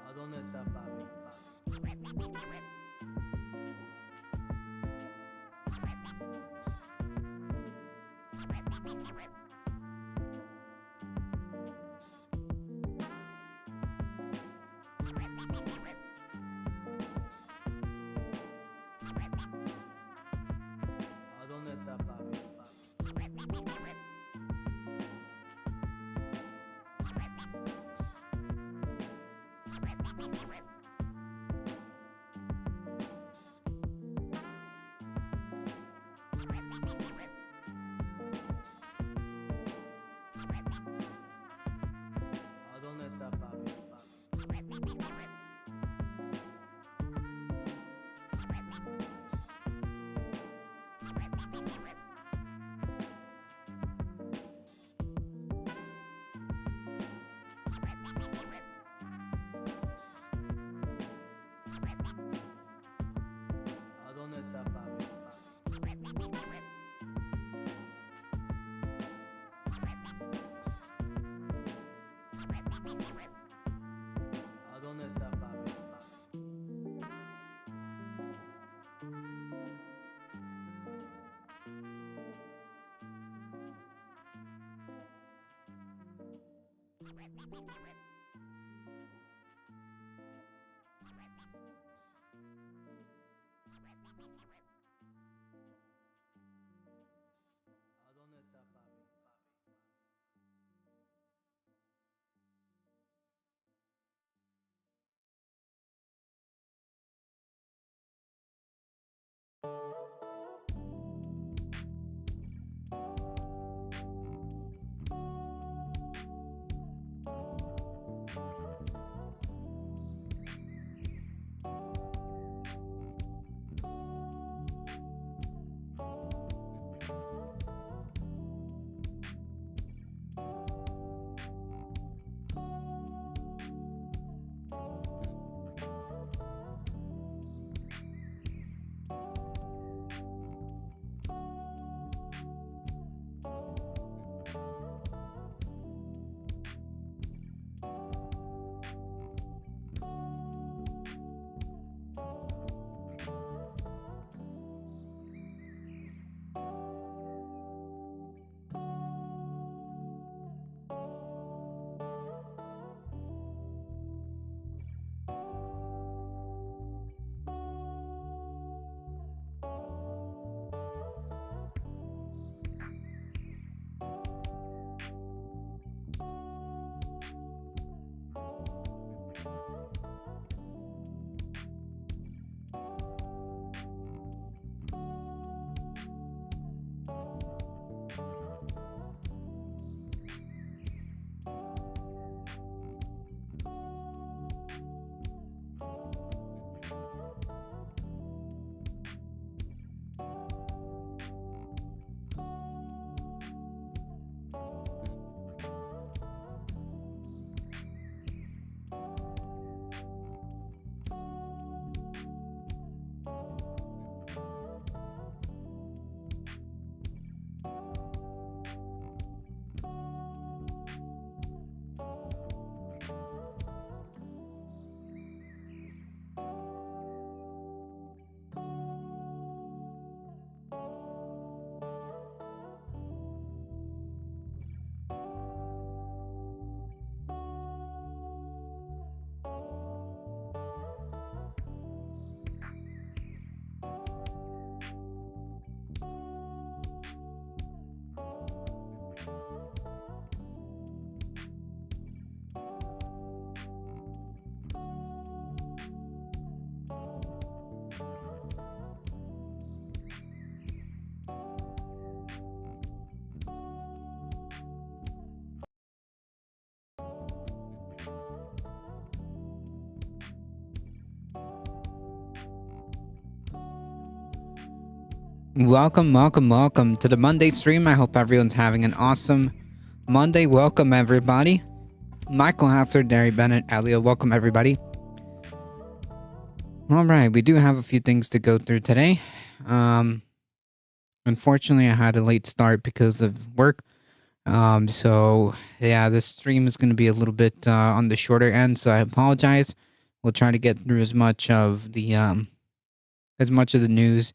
¿A dónde está papi? ¿A dónde está papi? ¿A dónde está papi? ¿A dónde está papi? ¿A dónde está papi? ¿A dónde está papi? Welcome to the Monday stream. I hope everyone's having an awesome Monday, welcome everybody. Michael Hatzler, Derry Bennett, Elio, welcome everybody. Alright, we do have a few things to go through today. Unfortunately, I had a late start because of work. So yeah, this stream is going to be a little bit on the shorter end, so I apologize. We'll try to get through as much of the news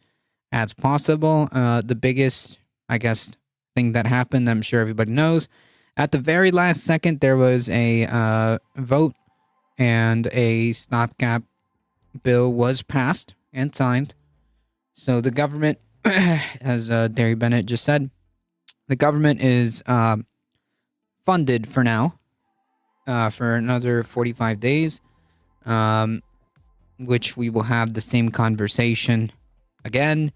as possible. The biggest, I guess, thing that happened, I'm sure everybody knows. At the very last second, there was a vote, and a stopgap bill was passed and signed. So the government, as Derry Bennett just said, the government is funded for now for another 45 days, which we will have the same conversation again.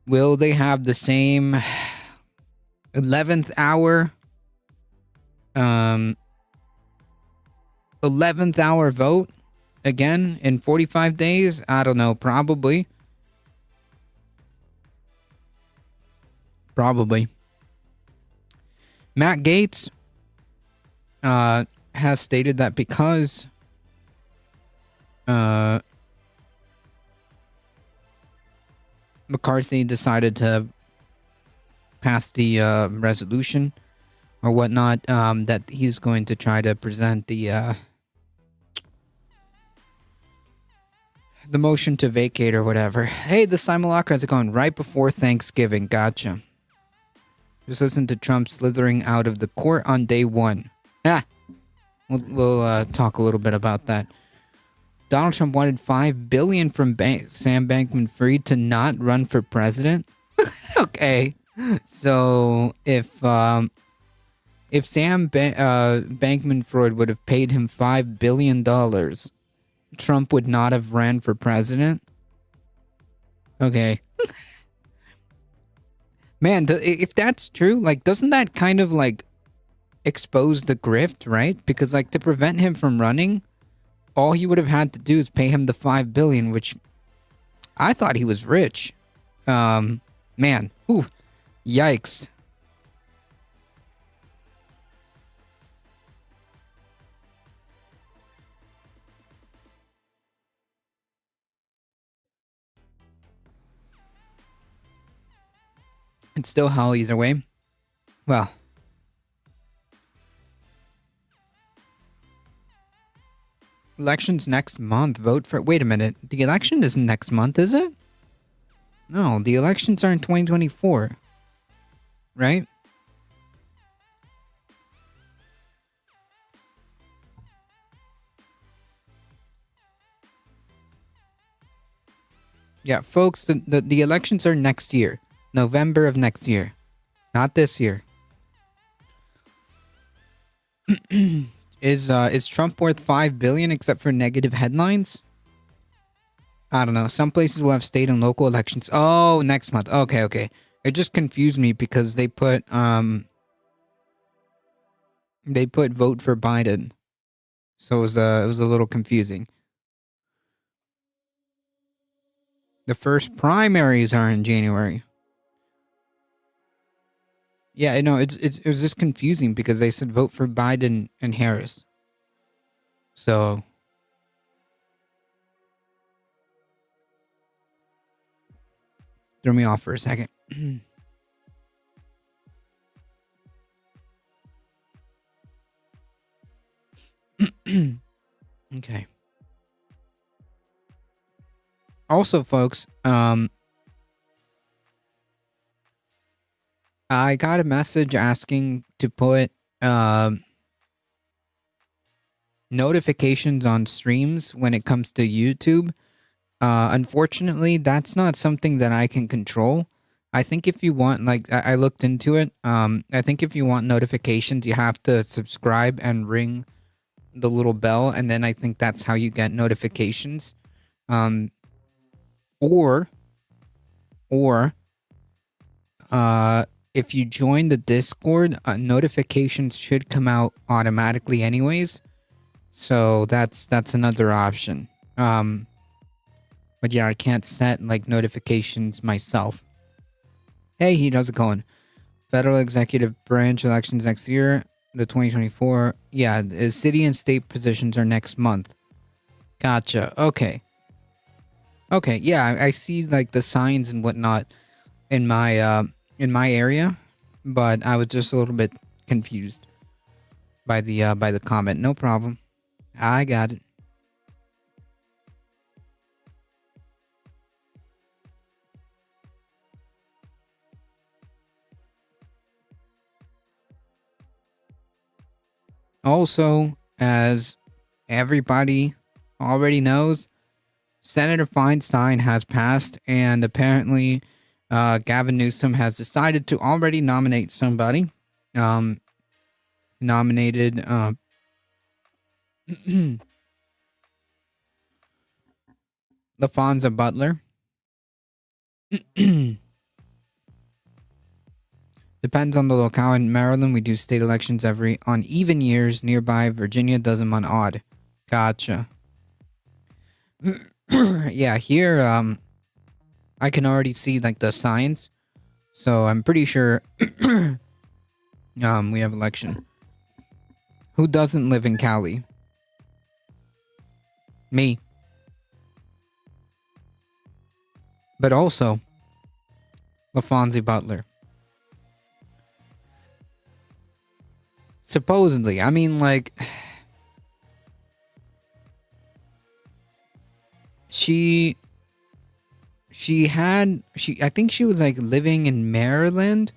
Will they have the same 11th hour 11th hour vote again in 45 days? I don't know. Probably. Matt Gaetz has stated that because McCarthy decided to pass the resolution or whatnot, that he's going to try to present the motion to vacate or whatever. Hey, the simulacra is going right before Thanksgiving. Gotcha. Just listen to Trump slithering out of the court on day one. We'll talk a little bit about that. Donald Trump wanted $5 billion from Sam Bankman-Fried to not run for president. Okay, so if Sam Bankman-Fried would have paid him $5 billion, Trump would not have ran for president. Okay. Man, if that's true, like, doesn't that kind of, like, expose the grift, right? Because, like, to prevent him from running, all he would have had to do is pay him the $5 billion, which I thought he was rich. Man, ooh, yikes. It's still hell either way. Well, election's next month. Vote for... Wait a minute. The election isn't next month, is it? No, the elections are in 2024. Right? Yeah, folks, the elections are next year. November of next year. Not this year. Is Trump worth $5 billion except for negative headlines? I don't know. Some places will have state and local elections. Oh, next month. Okay. It just confused me because they put vote for Biden. So it was a little confusing. The first primaries are in January. Yeah, no, it was just confusing because they said vote for Biden and Harris. So threw me off for a second. Okay. Also, folks, I got a message asking to put notifications on streams when it comes to YouTube. Unfortunately, that's not something that I can control. I think if you want, like, I looked into it. I think if you want notifications, you have to subscribe and ring the little bell, and then I think that's how you get notifications. Or if you join the Discord, notifications should come out automatically anyways. So that's another option. But yeah, I can't set like notifications myself. Hey, how's it going? federal executive branch elections next year, the 2024. Yeah, city and state positions are next month. Gotcha. Okay. Okay. Yeah, I see like the signs and whatnot in my area, but I was just a little bit confused by the comment. No problem. I got it. Also, as everybody already knows, Senator Feinstein has passed, and apparently, Gavin Newsom has decided to already nominate somebody. Nominated LaFonza Butler. Depends on the locale. In Maryland, we do state elections on even years. Nearby, Virginia does them on odd. Gotcha. Yeah, here, I can already see, like, the signs. So I'm pretty sure, we have election. Who doesn't live in Cali? Me. But also, LaFonzi Butler. Supposedly. I mean, like... I think she was, like, living in Maryland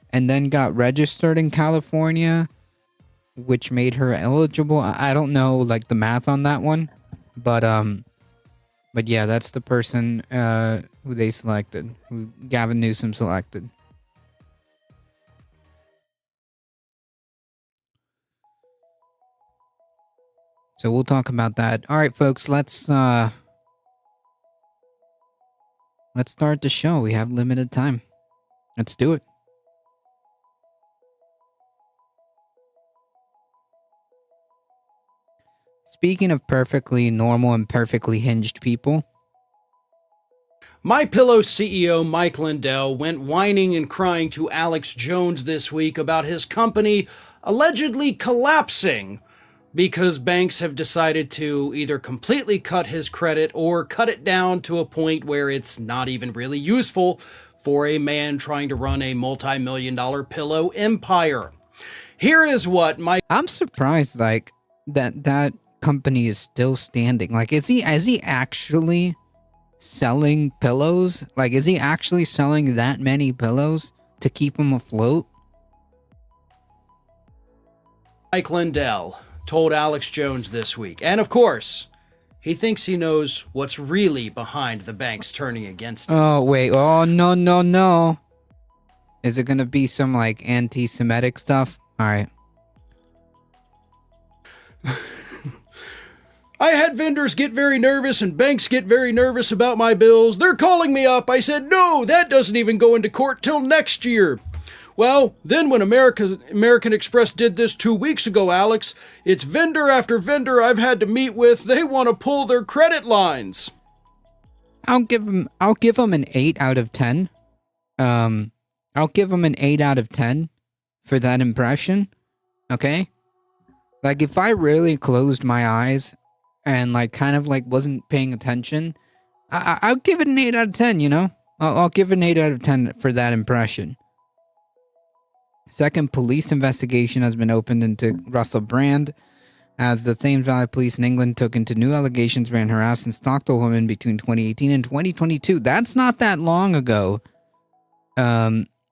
and then got registered in California, which made her eligible. I don't know, like, the math on that one. But yeah, that's the person, who they selected. Who Gavin Newsom selected. So we'll talk about that. Alright, folks, let's start the show. We have limited time. Let's do it. Speaking of perfectly normal and perfectly hinged people, MyPillow CEO Mike Lindell went whining and crying to Alex Jones this week about his company allegedly collapsing because banks have decided to either completely cut his credit or cut it down to a point where it's not even really useful for a man trying to run a multi-million-dollar pillow empire. Here is what I'm surprised, like, that company is still standing. Like, is he actually selling pillows? Like, is he actually selling that many pillows to keep him afloat? Mike Lindell told Alex Jones this week. And of course, he thinks he knows what's really behind the banks turning against him. Oh, wait. Oh, no. Is it gonna be some, like, anti-Semitic stuff? Alright. I had vendors get very nervous and banks get very nervous about my bills. They're calling me up. I said, no, that doesn't even go into court till next year. Well, then when American Express did this 2 weeks ago, Alex, it's vendor after vendor I've had to meet with. They want to pull their credit lines. I'll give him an 8 out of 10. I'll give him an 8 out of 10 for that impression. Okay? Like, if I really closed my eyes and, like, kind of, like, wasn't paying attention, I'll give it an 8 out of 10, you know? I'll give it an 8 out of 10 for that impression. Second, police investigation has been opened into Russell Brand, as the Thames Valley Police in England took into new allegations ran harassed and stalked a woman between 2018 and 2022. That's not that long ago.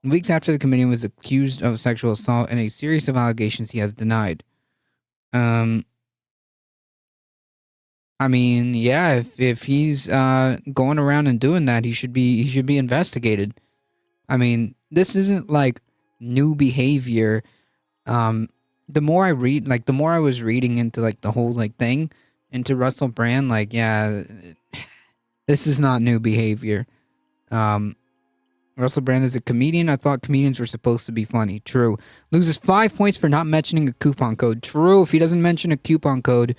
Weeks after the comedian was accused of sexual assault and a series of allegations he has denied. I mean, yeah, if he's going around and doing that, he should be investigated. I mean, this isn't like new behavior. The more I read, like, the more I was reading into, like, the whole, like, thing into Russell Brand, like, yeah, this is not new behavior. Russell Brand is a comedian. I thought comedians were supposed to be funny. True. Loses 5 points for not mentioning a coupon code. True. If he doesn't mention a coupon code,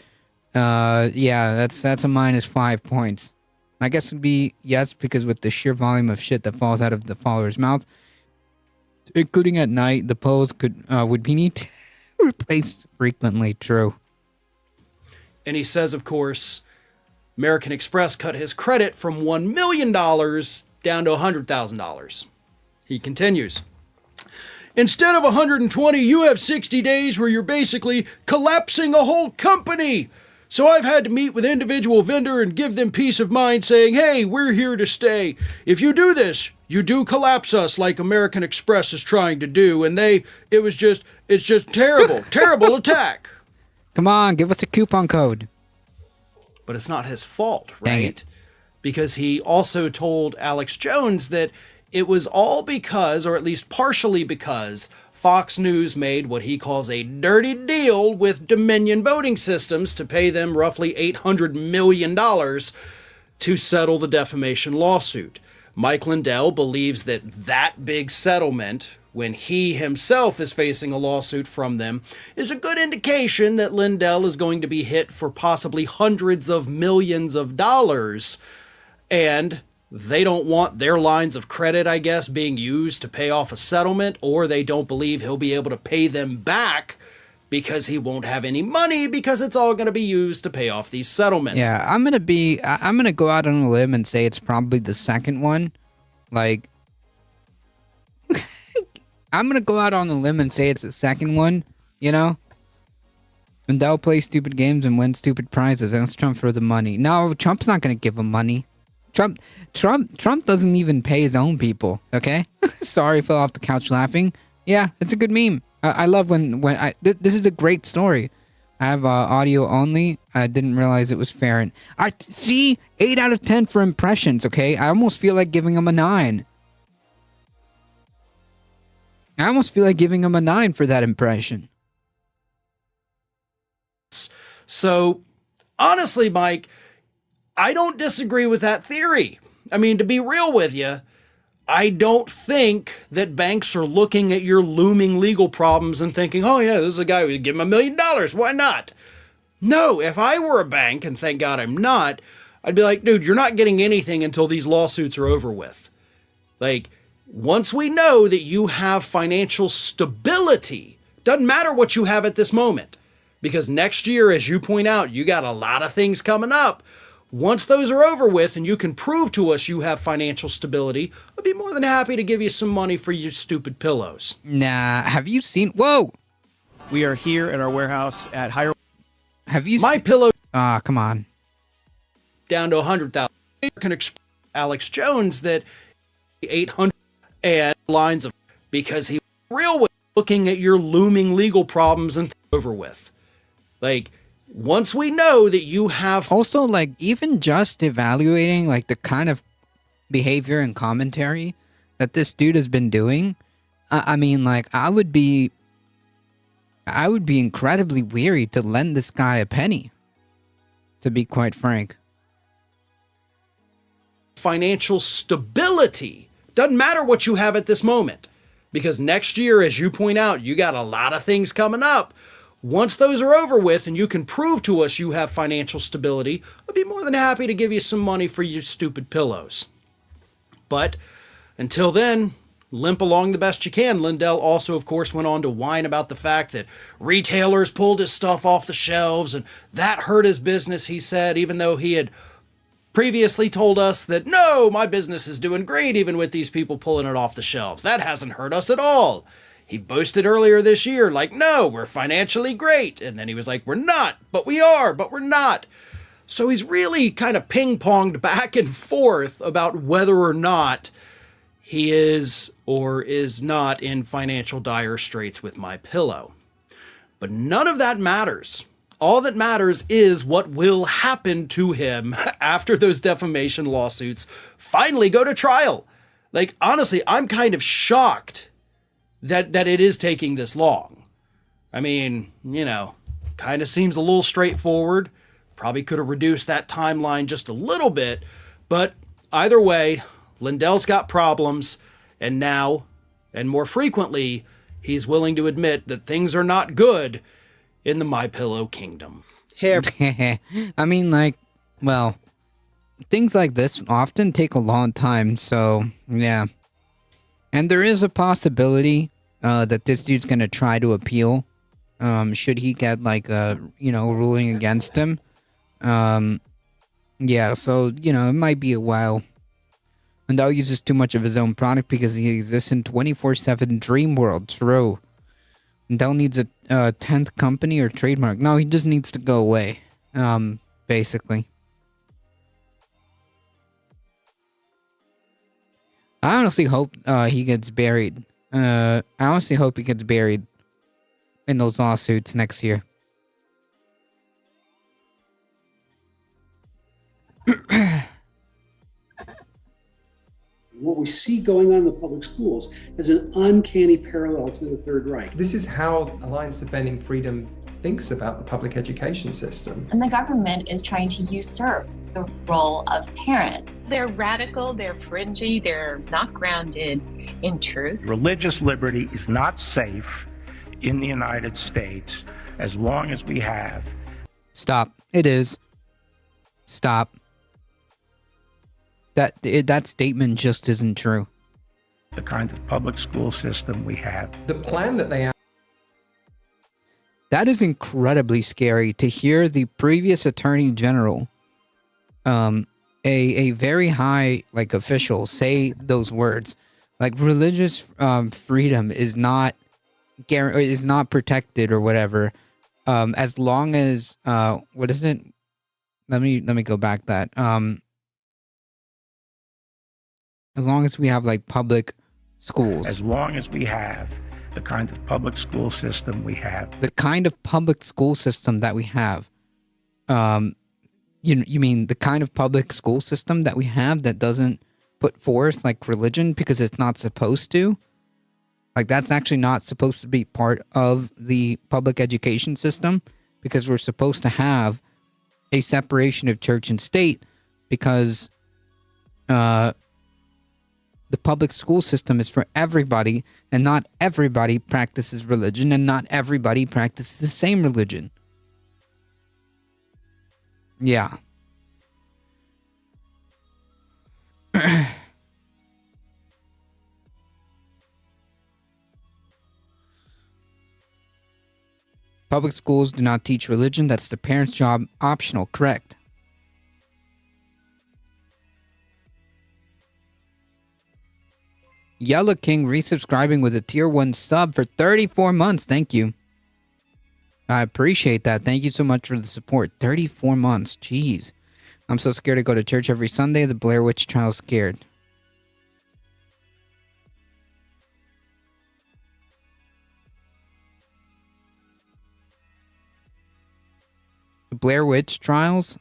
yeah, that's a minus 5 points. I guess it would be yes, because with the sheer volume of shit that falls out of the follower's mouth, including at night. The polls would be need to replaced frequently. True. And he says, of course, American Express cut his credit from $1 million down to $100,000. He continues. Instead of 120, you have 60 days where you're basically collapsing a whole company. So I've had to meet with individual vendor and give them peace of mind saying, hey, we're here to stay. If you do this, you do collapse us like American Express is trying to do. And it's just terrible, terrible attack. Come on, give us a coupon code. But it's not his fault, Dang right? it. Because he also told Alex Jones that it was all because, or at least partially because, Fox News made what he calls a dirty deal with Dominion Voting Systems to pay them roughly $800 million to settle the defamation lawsuit. Mike Lindell believes that big settlement, when he himself is facing a lawsuit from them, is a good indication that Lindell is going to be hit for possibly hundreds of millions of dollars. And they don't want their lines of credit, I guess, being used to pay off a settlement, or they don't believe he'll be able to pay them back because he won't have any money because it's all going to be used to pay off these settlements. Yeah, I'm gonna go out on a limb and say it's probably the second one. Like, I'm gonna go out on a limb and say it's the second one. You know, and they'll play stupid games and win stupid prizes. Ask Trump for the money. No, Trump's not gonna give him money. Trump doesn't even pay his own people. Okay, sorry, fell off the couch laughing. Yeah, it's a good meme. I love when this is a great story. I have audio only. I didn't realize it was fair. And I see 8 out of 10 for impressions. Okay, I almost feel like giving him a 9. I almost feel like giving him a 9 for that impression. So, honestly, Mike, I don't disagree with that theory. I mean, to be real with you, I don't think that banks are looking at your looming legal problems and thinking, oh yeah, this is a guy who would give him $1 million. Why not? No, if I were a bank, and thank God I'm not, I'd be like, dude, you're not getting anything until these lawsuits are over with. Like, once we know that you have financial stability, doesn't matter what you have at this moment, because next year, as you point out, you got a lot of things coming up. Once those are over with and you can prove to us you have financial stability, I'd be more than happy to give you some money for your stupid pillows. Nah, have you seen... Whoa! We are here in our warehouse at Higher... Have you My pillow come on. down to 100,000. Can explain Alex Jones that 800 and lines of... because he real with looking at your looming legal problems and over with. Like... Once we know that you have... Also, like, even just evaluating, like, the kind of behavior and commentary that this dude has been doing, I mean, like, I would be incredibly weary to lend this guy a penny, to be quite frank. Financial stability. Doesn't matter what you have at this moment. Because next year, as you point out, you got a lot of things coming up. Once those are over with and you can prove to us you have financial stability, I'd be more than happy to give you some money for your stupid pillows. But until then, limp along the best you can. Lindell also, of course, went on to whine about the fact that retailers pulled his stuff off the shelves and that hurt his business, he said, even though he had previously told us that, no, my business is doing great even with these people pulling it off the shelves. That hasn't hurt us at all. He boasted earlier this year, like, no, we're financially great. And then he was like, we're not, but we are, but we're not. So he's really kind of ping-ponged back and forth about whether or not he is or is not in financial dire straits with MyPillow. But none of that matters. All that matters is what will happen to him after those defamation lawsuits finally go to trial. Like, honestly, I'm kind of shocked that it is taking this long. I mean, you know, kind of seems a little straightforward. Probably could have reduced that timeline just a little bit. But either way, Lindell's got problems. And now, and more frequently, he's willing to admit that things are not good in the MyPillow kingdom. Here. I mean, like, well, things like this often take a long time. So, yeah. And there is a possibility that this dude's gonna try to appeal. Should he get like a ruling against him? Yeah, so it might be a while. Lindell uses too much of his own product because he exists in 24/7 dream world. True. Lindell needs a 10th company or trademark. No, he just needs to go away. Basically. I honestly hope he gets buried. I honestly hope he gets buried in those lawsuits next year. What we see going on in the public schools is an uncanny parallel to the Third Reich. This is how Alliance Defending Freedom thinks about the public education system. And the government is trying to usurp the role of parents. They're radical, they're fringy, they're not grounded in truth. Religious liberty is not safe in the United States as long as we have. Stop. It is. Stop. That statement just isn't true. The kind of public school system we have. The plan that they That is incredibly scary to hear the previous attorney general, a very high official, say those words. Like, religious freedom is not protected or whatever, as long as what is it? Let me go back that. As long as we have public schools. As long as we have the kind of public school system we have. The kind of public school system that we have. You mean the kind of public school system that we have that doesn't put forth religion because it's not supposed to? That's actually not supposed to be part of the public education system, because we're supposed to have a separation of church and state, because the public school system is for everybody, and not everybody practices religion, and not everybody practices the same religion. Yeah. Public schools do not teach religion. That's the parents' job. Optional, correct. Yellow King resubscribing with a tier 1 sub for 34 months. Thank you. I appreciate that. Thank you so much for the support. 34 months. Jeez. I'm so scared to go to church every Sunday. The Blair Witch Child's scared. The Blair Witch Trials?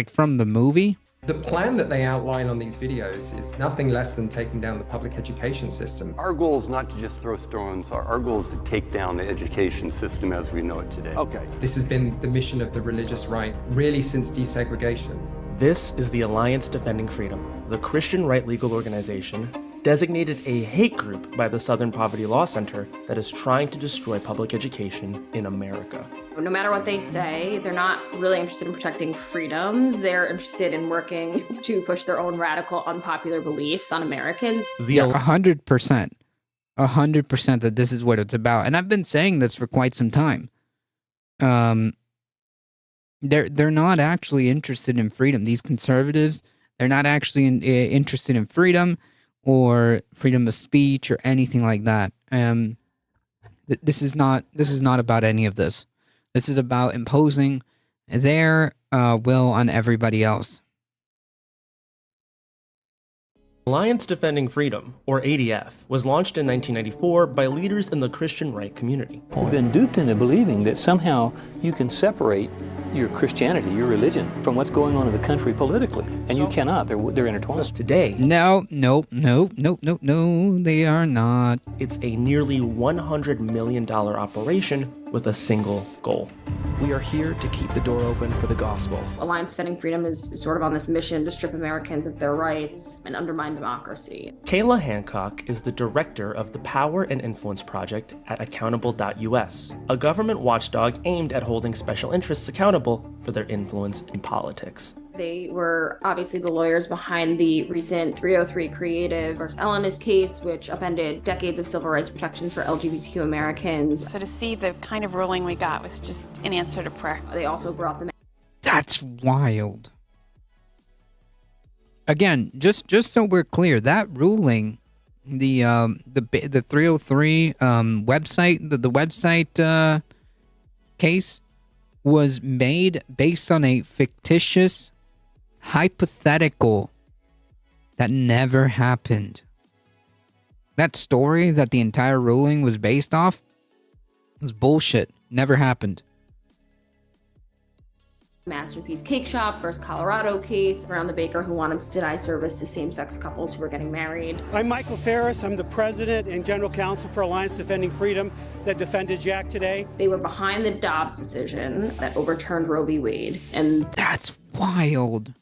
From the movie? The plan that they outline on these videos is nothing less than taking down the public education system. Our goal is not to just throw stones. Our goal is to take down the education system as we know it today. Okay. This has been the mission of the religious right, really, since desegregation. This is the Alliance Defending Freedom, the Christian right legal organization designated a hate group by the Southern Poverty Law Center that is trying to destroy public education in America. No matter what they say, they're not really interested in protecting freedoms. They're interested in working to push their own radical, unpopular beliefs on Americans. 100%. 100% that this is what it's about. And I've been saying this for quite some time. They're not actually interested in freedom. These conservatives, they're not actually interested in freedom or freedom of speech or anything like that. This is not about any of this. This is about imposing their will on everybody else. Alliance Defending Freedom, or ADF, was launched in 1994 by leaders in the Christian right community. We've been duped into believing that somehow you can separate your Christianity, your religion, from what's going on in the country politically. And you cannot. They're intertwined. Today... No, they are not. It's a nearly $100 million operation with a single goal. We are here to keep the door open for the gospel. Alliance Defending Freedom is sort of on this mission to strip Americans of their rights and undermine democracy. Kayla Hancock is the director of the Power and Influence Project at Accountable.us, a government watchdog aimed at holding special interests accountable for their influence in politics. They were obviously the lawyers behind the recent 303 Creative versus Ellenist case, which upended decades of civil rights protections for LGBTQ Americans. So to see the kind of ruling we got was just an answer to prayer. They also brought them. That's wild. Again, just so we're clear, that ruling, the 303 website, the website case was made based on a fictitious hypothetical that never happened. That story that the entire ruling was based off was bullshit. Never happened. Masterpiece Cake Shop versus Colorado case around the baker who wanted to deny service to same-sex couples who were getting married. I'm Michael Ferris. I'm the president and general counsel for Alliance Defending Freedom that defended Jack today. They were behind the Dobbs decision that overturned Roe v. Wade. And that's wild.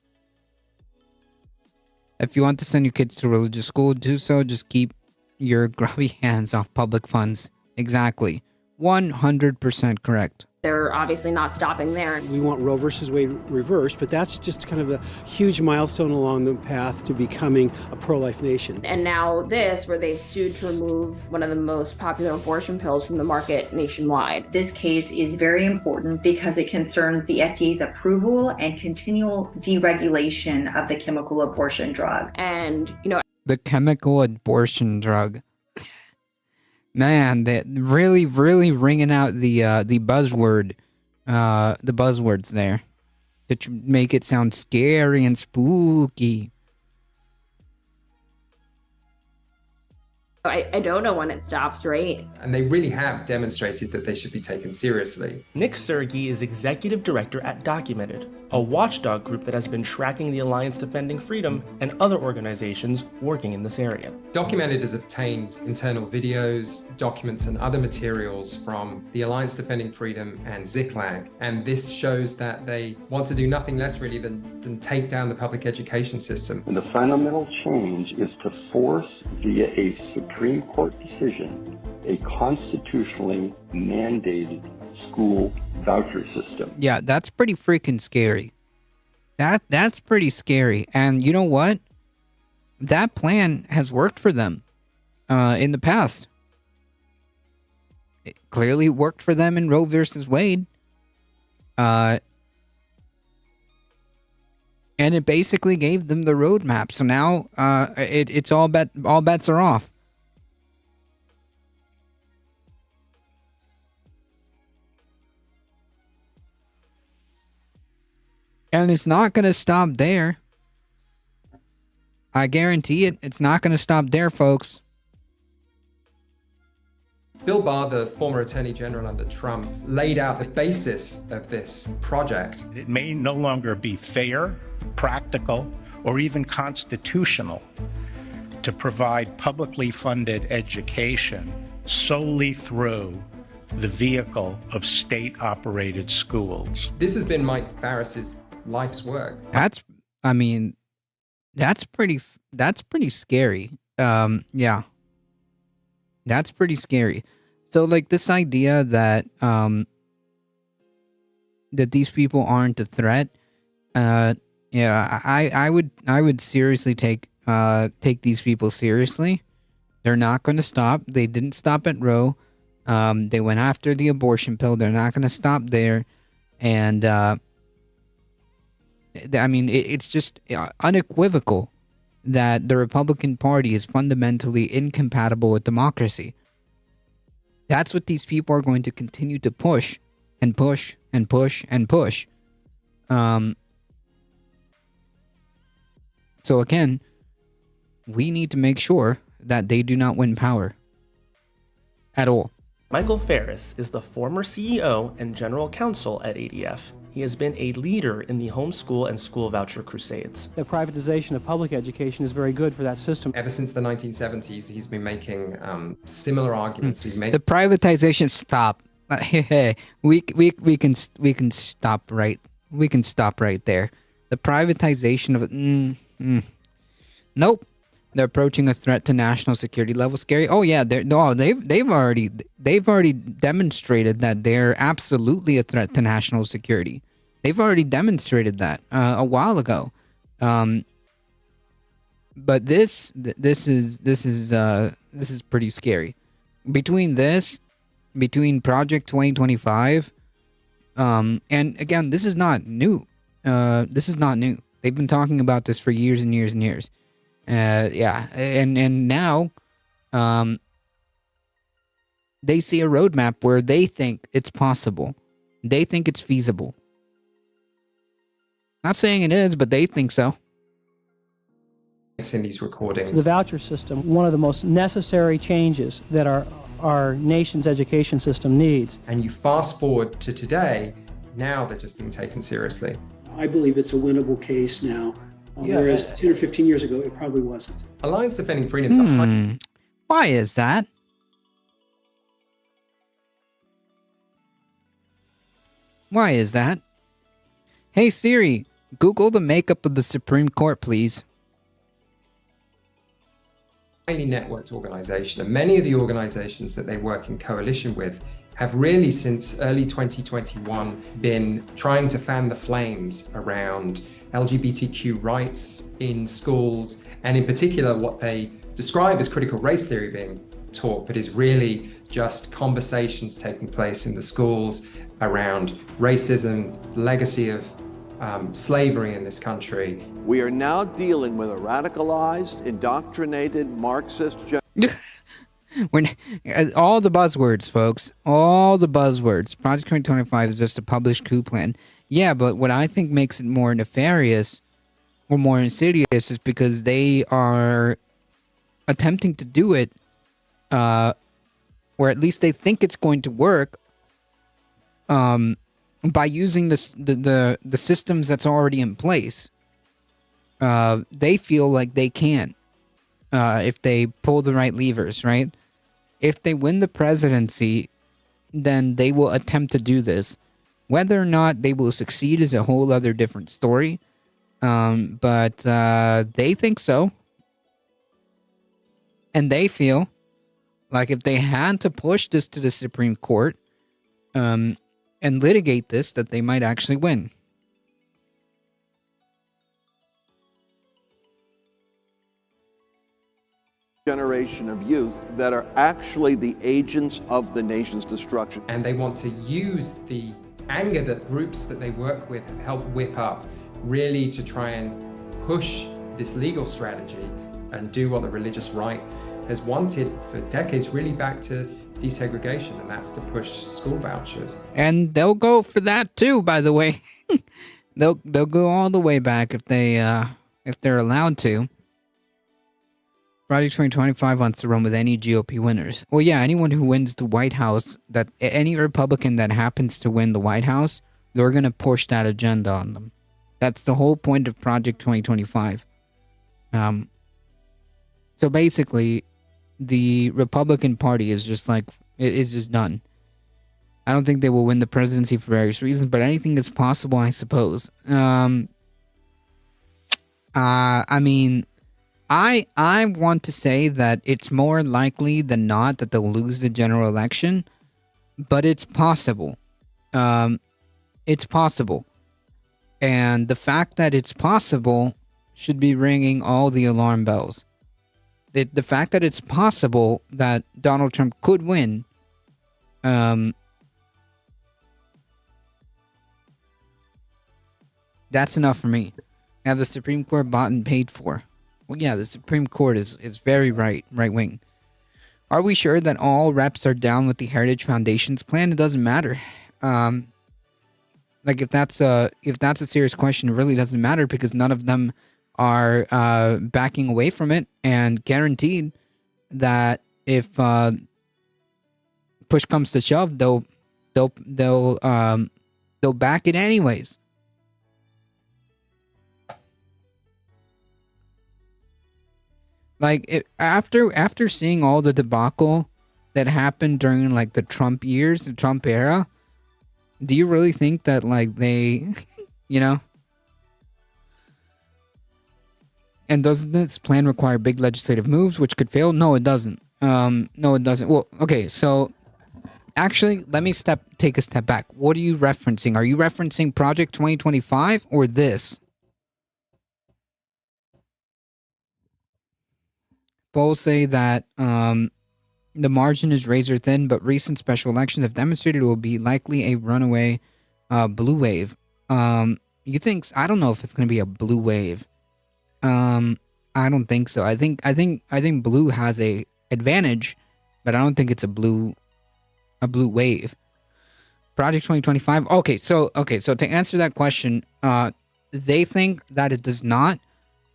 If you want to send your kids to religious school, do so. Just keep your grubby hands off public funds. Exactly. 100% correct. They're obviously not stopping there. We want Roe versus Wade reversed, but that's just kind of a huge milestone along the path to becoming a pro-life nation. And now this, where they've sued to remove one of the most popular abortion pills from the market nationwide. This case is very important because it concerns the FDA's approval and continual deregulation of the chemical abortion drug. And, you know, the chemical abortion drug. Man, that really ringing out the buzzword, the buzzwords there, to make it sound scary and spooky. I don't know when it stops, right? And they really have demonstrated that they should be taken seriously. Nick Sergey is executive director at Documented, a watchdog group that has been tracking the Alliance Defending Freedom and other organizations working in this area. Documented has obtained internal videos, documents, and other materials from the Alliance Defending Freedom and Ziklag, and this shows that they want to do nothing less really than take down the public education system. And the fundamental change is to force, via a Supreme Court decision, a constitutionally mandated school voucher system. Yeah, that's pretty freaking scary. That's pretty scary. And you know what? That plan has worked for them in the past. It clearly worked for them in Roe versus Wade. And it basically gave them the roadmap. So now it's all bets are off. And it's not going to stop there. I guarantee it. It's not going to stop there, folks. Bill Barr, the former Attorney General under Trump, laid out the basis of this project. It may no longer be fair, practical, or even constitutional to provide publicly funded education solely through the vehicle of state-operated schools. This has been Mike Farris's life's work. That's pretty scary. Yeah. That's pretty scary. So like this idea that that these people aren't a threat, yeah, I would seriously take these people seriously. They're not going to stop. They didn't stop at Roe. They went after the abortion pill. They're not going to stop there. And I mean, it's just unequivocal that the Republican Party is fundamentally incompatible with democracy. That's what these people are going to continue to push and push and push and push. So again, we need to make sure that they do not win power at all. Michael Ferris is the former CEO and general counsel at ADF. He has been a leader in the homeschool and school voucher crusades. The privatization of public education is very good for that system. Ever since the 1970s, he's been making similar arguments. The privatization, stop. We can stop right. We can stop right there. The privatization of nope. They're approaching a threat to national security level. Scary. Oh yeah, they've already demonstrated that they're absolutely a threat to national security. They've already demonstrated that a while ago. But this is pretty scary. Between Project 2025, and again, this is not new. This is not new. They've been talking about this for years and years and years. And now, they see a roadmap where they think it's possible. They think it's feasible. Not saying it is, but they think so. In these recordings. The voucher system, one of the most necessary changes that our nation's education system needs. And you fast forward to today, now they're just being taken seriously. I believe it's a winnable case now, whereas 10 or 15 years ago, it probably wasn't. Alliance Defending Freedom is Why is that? Why is that? Hey Siri, Google the makeup of the Supreme Court, please. highly networked organization, and many of the organizations that they work in coalition with have really since early 2021 been trying to fan the flames around LGBTQ rights in schools, and in particular what they describe as critical race theory being taught, but is really just conversations taking place in the schools around racism, legacy of slavery in this country. We are now dealing with a radicalized, indoctrinated Marxist when all the buzzwords, folks, all the buzzwords. Project 2025 is just a published coup plan. Yeah, but what I think makes it more nefarious or more insidious is because they are attempting to do it, or at least they think it's going to work, by using the systems that's already in place. They feel like they can, if they pull the right levers, right? If they win the presidency, then they will attempt to do this. Whether or not they will succeed is a whole other different story. But they think so. And they feel like if they had to push this to the Supreme Court, and litigate this, that they might actually win. Generation of youth that are actually the agents of the nation's destruction. And they want to use the anger that groups that they work with have helped whip up, really to try and push this legal strategy and do what the religious right has wanted for decades, really back to desegregation, and that's to push school vouchers. And they'll go for that too, by the way. they'll go all the way back if they're allowed to. Project 2025 wants to run with any GOP winners. Well, yeah, anyone who wins the White House, that any Republican that happens to win the White House, they're going to push that agenda on them. That's the whole point of Project 2025. So basically, the Republican Party is just like, it's just done. I don't think they will win the presidency for various reasons, but anything is possible, I suppose. I mean, I want to say that it's more likely than not that they'll lose the general election, but it's possible. It's possible. And the fact that it's possible should be ringing all the alarm bells. The fact that it's possible that Donald Trump could win, that's enough for me. Have the Supreme Court bought and paid for. Well, yeah, the Supreme Court is very right wing. Are we sure that all reps are down with the Heritage Foundation's plan? It doesn't matter. Like if that's a serious question, it really doesn't matter because none of them are backing away from it, and guaranteed that if push comes to shove, they'll back it anyways. Like after seeing all the debacle that happened during like the Trump years, the Trump era, do you really think that like they, you know? And doesn't this plan require big legislative moves which could fail? No, it doesn't. No, it doesn't. Well, okay, so Actually, let me take a step back. What are you referencing? Are you referencing Project 2025 or this? Polls say that the margin is razor thin, but recent special elections have demonstrated it will be likely a runaway blue wave. You think? I don't know if it's going to be a blue wave. I don't think so. I think blue has a advantage, but I don't think it's a blue wave. Project 2025. Okay, so to answer that question, they think that it does not.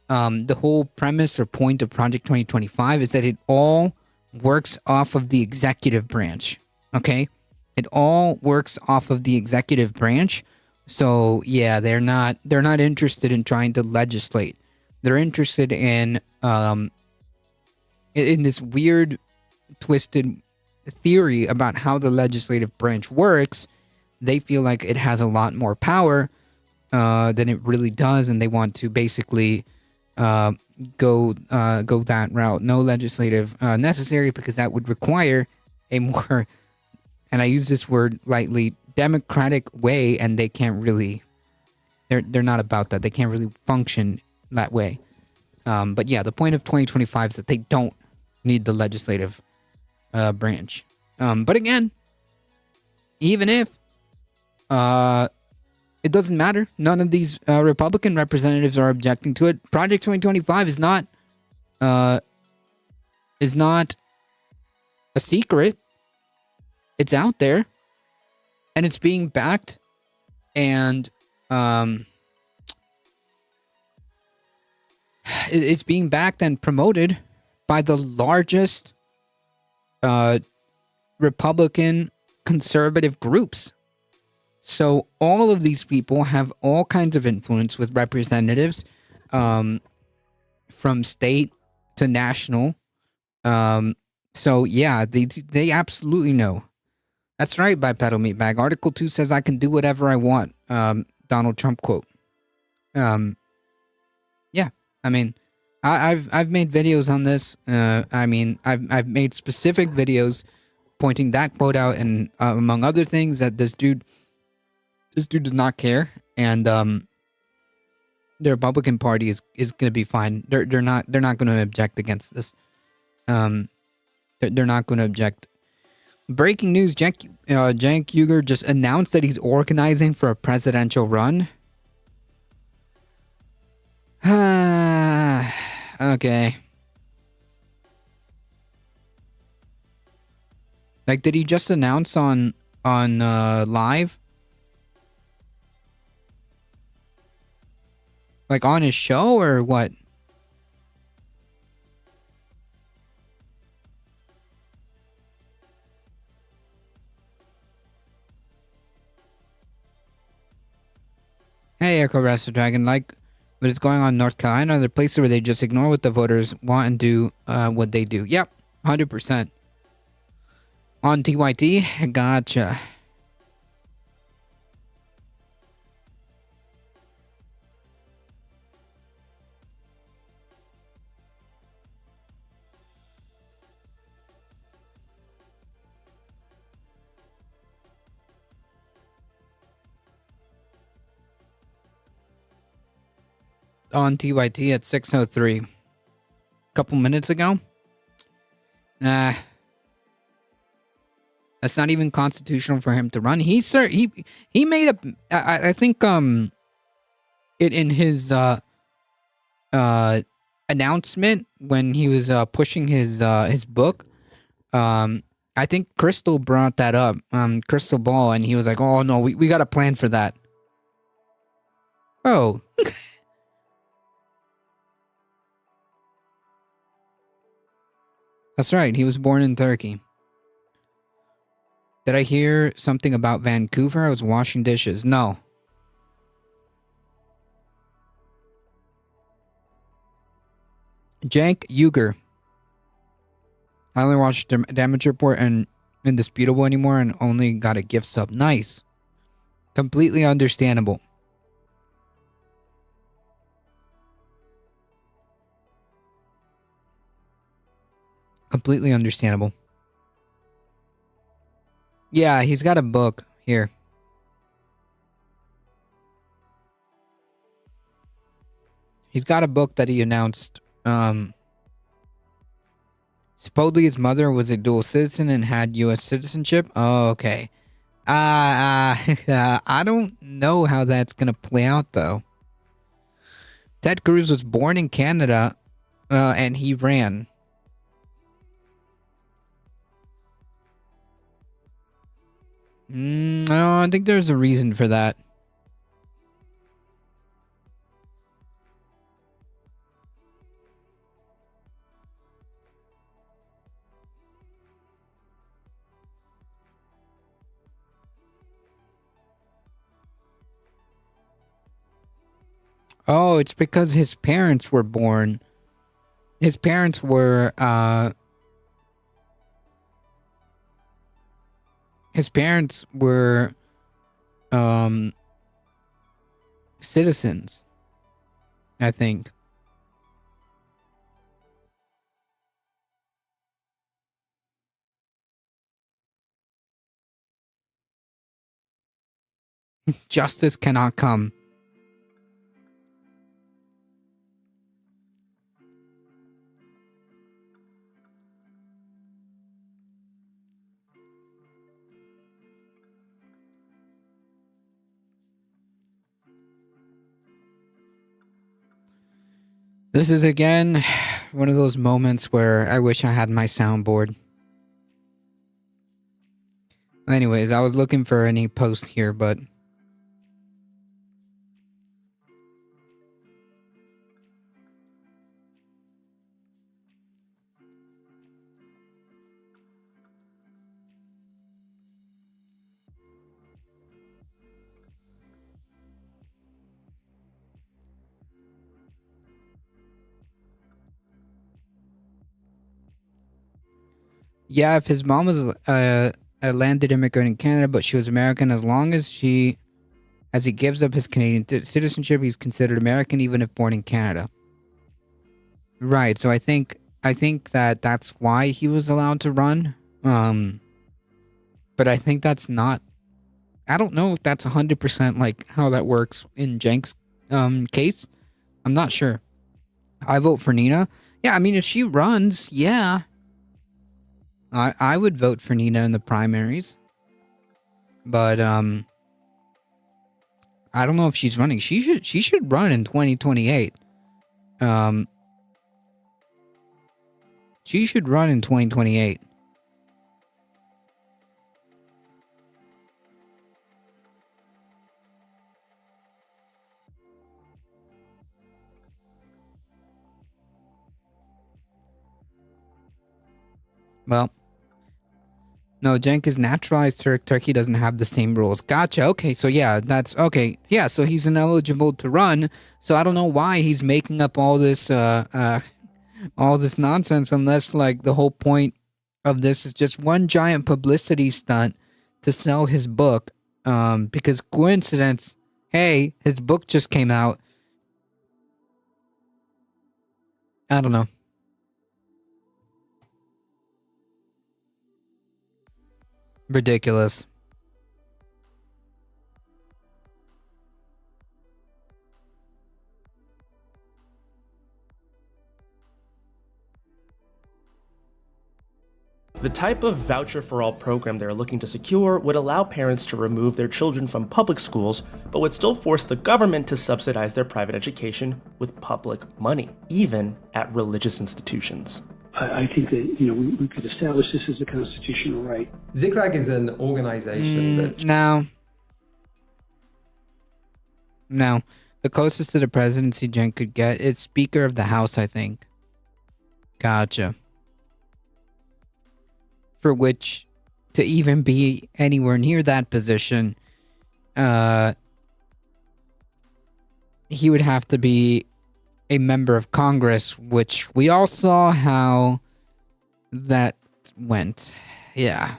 The whole premise or point of Project 2025 is that it all works off of the executive branch. Okay, it all works off of the executive branch. So yeah, they're not interested in trying to legislate. They're interested in this weird, twisted theory about how the legislative branch works. They feel like it has a lot more power than it really does, and they want to basically go that route. No legislative necessary, because that would require a more, and I use this word lightly, democratic way, and they can't really. They're not about that. They can't really function that way. But yeah, the point of 2025 is that they don't need the legislative branch. But again, even if it doesn't matter, none of these Republican representatives are objecting to it. Project 2025 is not a secret. It's out there, and it's being backed, and it's being backed and promoted by the largest Republican conservative groups. So all of these people have all kinds of influence with representatives from state to national. So yeah, they absolutely know. That's right, Bipedal Meatbag. Article 2 says I can do whatever I want. Donald Trump quote. Yeah, I mean, I've made videos on this. I mean, I've made specific videos pointing that quote out, and among other things, that this dude does not care, and the Republican Party is going to be fine. They're not going to object against this. They're not going to object. Breaking news: Cenk Uygur just announced that he's organizing for a presidential run. Okay. Like, did he just announce on live? Like on his show or what? Hey, Echo Wrestler Dragon, like what is going on in North Carolina, other places where they just ignore what the voters want and do what they do. Yep, 100%. On TYT, gotcha. On TYT at 6:03. A couple minutes ago. That's not even constitutional for him to run. He made a. I think in his announcement when he was pushing his book. I think Crystal brought that up. Crystal Ball, and he was like, "Oh no, we got a plan for that." Oh. That's right, he was born in Turkey. Did I hear something about Vancouver? I was washing dishes. No. Cenk Uygur. I only watched Damage Report and Indisputable anymore and only got a gift sub. Nice. Completely understandable. Completely understandable. Yeah, he's got a book here. He's got a book that he announced. Supposedly his mother was a dual citizen and had U.S. citizenship. Oh, okay. I don't know how that's gonna play out, though. Ted Cruz was born in Canada, and he ran. No, I think there's a reason for that. Oh, it's because his parents were born. His parents were, citizens, I think. Justice cannot come. This is, again, one of those moments where I wish I had my soundboard. Anyways, I was looking for any post here, but... Yeah, if his mom was a landed immigrant in Canada, but she was American, as he gives up his Canadian citizenship, he's considered American even if born in Canada. Right, so I think that that's why he was allowed to run. But I think that's not... I don't know if that's 100% like how that works in Cenk's case. I'm not sure. I vote for Nina. Yeah, I mean, if she runs, yeah. I would vote for Nina in the primaries. But, I don't know if she's running. She should run in 2028. She should run in 2028. Well, no, Cenk is naturalized Turk. Turkey doesn't have the same rules. Gotcha. Okay, so yeah, that's okay. Yeah, so he's ineligible to run. So I don't know why he's making up all this nonsense, unless like the whole point of this is just one giant publicity stunt to sell his book. Because coincidence, hey, his book just came out. I don't know. Ridiculous. The type of voucher for all program they're looking to secure would allow parents to remove their children from public schools, but would still force the government to subsidize their private education with public money, even at religious institutions. I think that, we could establish this as a constitutional right. Ziklag is an organization that... No. The closest to the presidency Cenk could get is Speaker of the House, I think. Gotcha. For which, to even be anywhere near that position, he would have to be a member of Congress, which we all saw how that went. Yeah.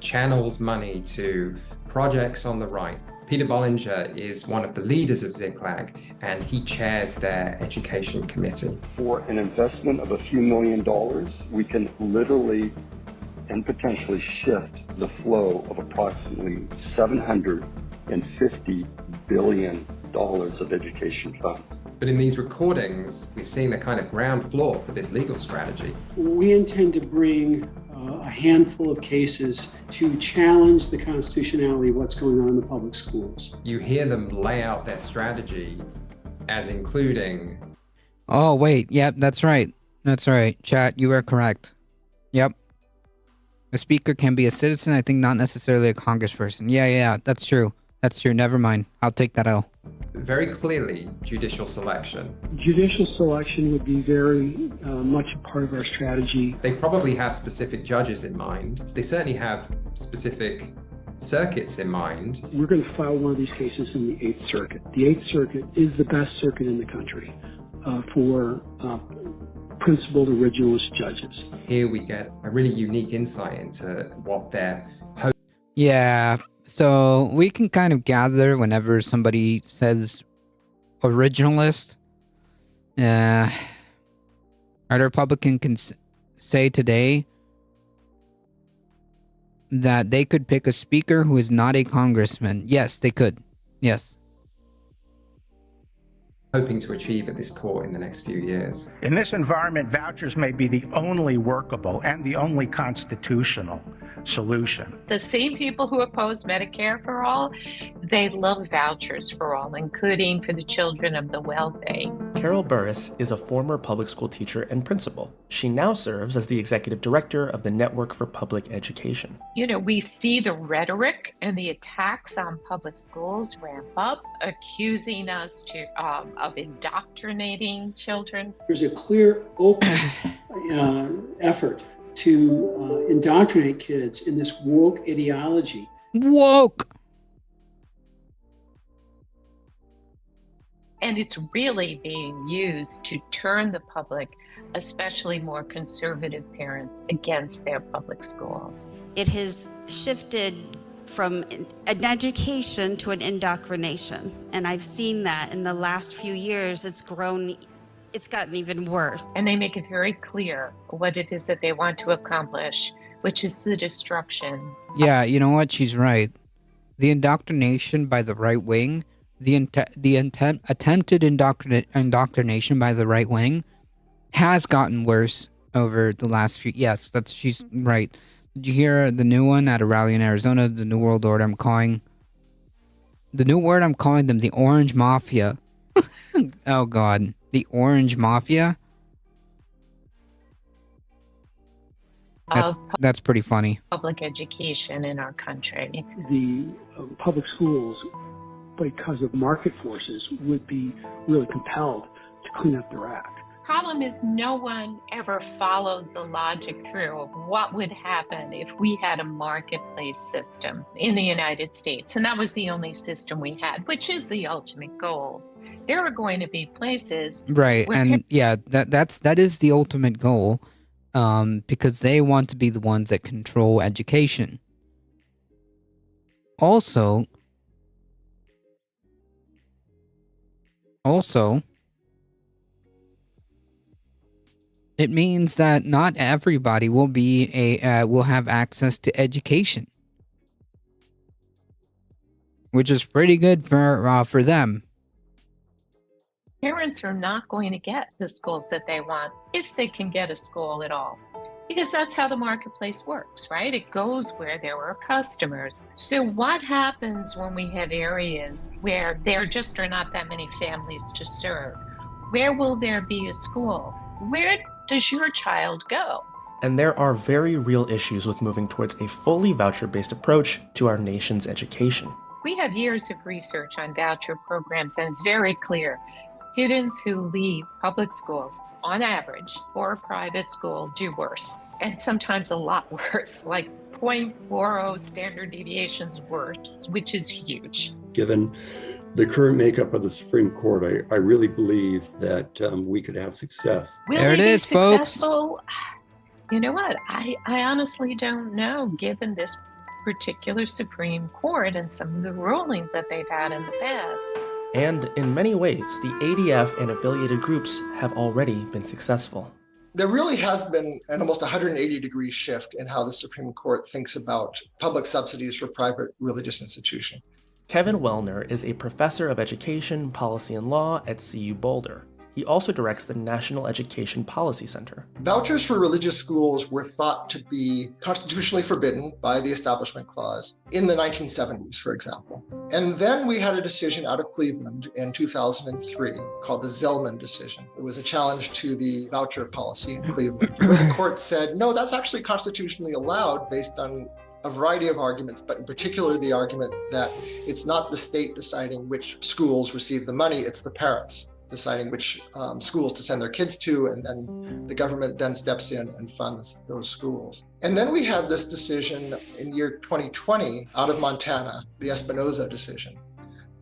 Channels money to projects on the right. Peter Bollinger is one of the leaders of Ziklag, and he chairs their education committee. For an investment of a few $1 million, we can literally and potentially shift the flow of approximately $750 billion of education funds. But in these recordings, we're seeing the kind of ground floor for this legal strategy. We intend to bring a handful of cases to challenge the constitutionality of what's going on in the public schools. You hear them lay out their strategy as including... Oh, wait. Yep, that's right. That's right. Chat, you are correct. Yep. A speaker can be a citizen, I think not necessarily a congressperson. Yeah, that's true. That's true. Never mind. I'll take that L. Very clearly, judicial selection. Judicial selection would be very much a part of our strategy. They probably have specific judges in mind. They certainly have specific circuits in mind. We're going to file one of these cases in the 8th Circuit. The 8th Circuit is the best circuit in the country for principled originalist judges. Here we get a really unique insight into what they're hoping. Yeah, so we can kind of gather whenever somebody says originalist. A Republican can say today that they could pick a speaker who is not a congressman. Yes, they could. Yes. Hoping to achieve at this court in the next few years. In this environment, vouchers may be the only workable and the only constitutional solution. The same people who oppose Medicare for all, they love vouchers for all, including for the children of the wealthy. Carol Burris is a former public school teacher and principal. She now serves as the executive director of the Network for Public Education. You know, we see the rhetoric and the attacks on public schools ramp up, accusing us of indoctrinating children. There's a clear, open effort to indoctrinate kids in this woke ideology. Woke! And it's really being used to turn the public, especially more conservative parents, against their public schools. It has shifted from an education to an indoctrination. And I've seen that in the last few years. It's gotten even worse. And they make it very clear what it is that they want to accomplish, which is the destruction. Yeah, you know what? She's right. The indoctrination by the right wing, attempted indoctrination by the right wing has gotten worse over the last few... Yes, she's right. Did you hear the new one at a rally in Arizona? The New World Order I'm calling... The new word I'm calling them, the Orange Mafia. Oh, God. The Orange Mafia? That's pretty funny. Public education in our country. The public schools, because of market forces, would be really compelled to clean up their act. Problem is, no one ever follows the logic through of what would happen if we had a marketplace system in the United States. And that was the only system we had, which is the ultimate goal. There are going to be places... Right, and yeah, that is the ultimate goal, because they want to be the ones that control education. Also, it means that not everybody will will have access to education, which is pretty good for them. Parents are not going to get the schools that they want, if they can get a school at all, because that's how the marketplace works, right? It goes where there are customers. So what happens when we have areas where there just are not that many families to serve? Where will there be a school? Where does your child go? And there are very real issues with moving towards a fully voucher-based approach to our nation's education. We have years of research on voucher programs, and it's very clear. Students who leave public schools, on average, or a private school, do worse, and sometimes a lot worse, like 0.40 standard deviations worse, which is huge. Given the current makeup of the Supreme Court, I really believe that we could have success. There it is, folks. You know what? I honestly don't know, given this particular Supreme Court and some of the rulings that they've had in the past. And in many ways, the ADF and affiliated groups have already been successful. There really has been an almost 180-degree shift in how the Supreme Court thinks about public subsidies for private religious institutions. Kevin Wellner is a professor of education, policy, and law at CU Boulder. He also directs the National Education Policy Center. Vouchers for religious schools were thought to be constitutionally forbidden by the Establishment Clause in the 1970s, for example. And then we had a decision out of Cleveland in 2003 called the Zellman decision. It was a challenge to the voucher policy in Cleveland, where the court said, no, that's actually constitutionally allowed based on a variety of arguments, but in particular the argument that it's not the state deciding which schools receive the money, it's the parents deciding which schools to send their kids to, and then the government then steps in and funds those schools. And then we had this decision in year 2020 out of Montana, the Espinoza decision,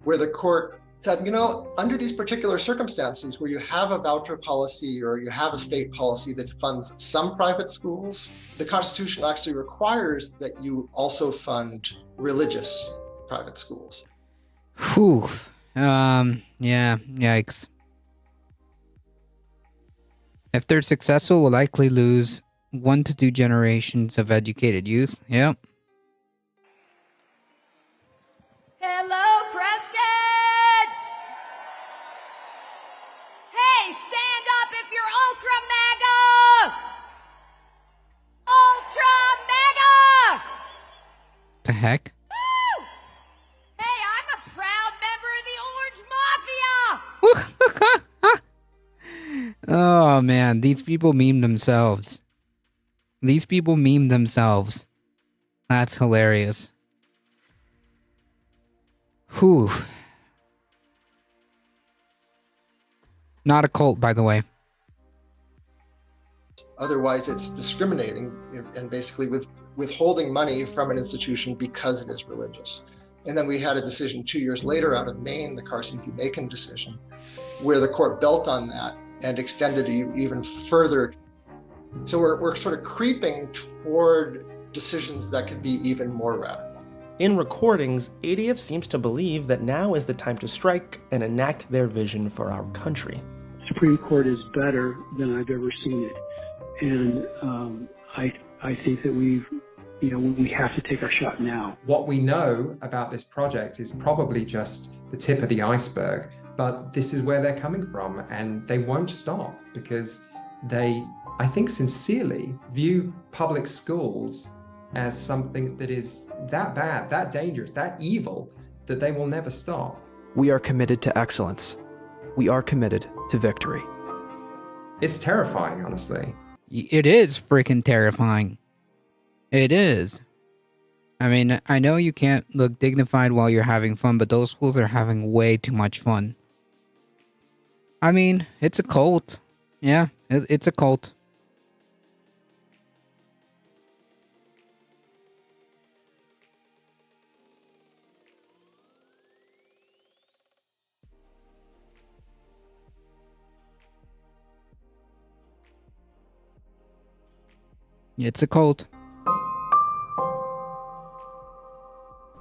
where the court said, you know, under these particular circumstances where you have a voucher policy or you have a state policy that funds some private schools, the Constitution actually requires that you also fund religious private schools. Whew. Yeah, yikes. If they're successful, we'll likely lose 1 to 2 generations of educated youth. Yep. Hello, Prescott! Hey, stand up if you're Ultra MAGA! Ultra MAGA! The heck? Woo! Hey, I'm a proud member of the Orange Mafia! Oh man, these people meme themselves. That's hilarious. Whew. Not a cult, by the way. Otherwise, it's discriminating and basically withholding money from an institution because it is religious. And then we had a decision 2 years later out of Maine, the Carson v. Macon decision, where the court built on that and extended it even further. So we're sort of creeping toward decisions that could be even more radical. In recordings, ADF seems to believe that now is the time to strike and enact their vision for our country. Supreme Court is better than I've ever seen it. And I think that we have to take our shot now. What we know about this project is probably just the tip of the iceberg, but this is where they're coming from, and they won't stop because they, I think sincerely, view public schools as something that is that bad, that dangerous, that evil, that they will never stop. We are committed to excellence. We are committed to victory. It's terrifying, honestly. It is freaking terrifying. It is. I mean, I know you can't look dignified while you're having fun, but those schools are having way too much fun. I mean, it's a cult. Yeah, it's a cult. It's a cult.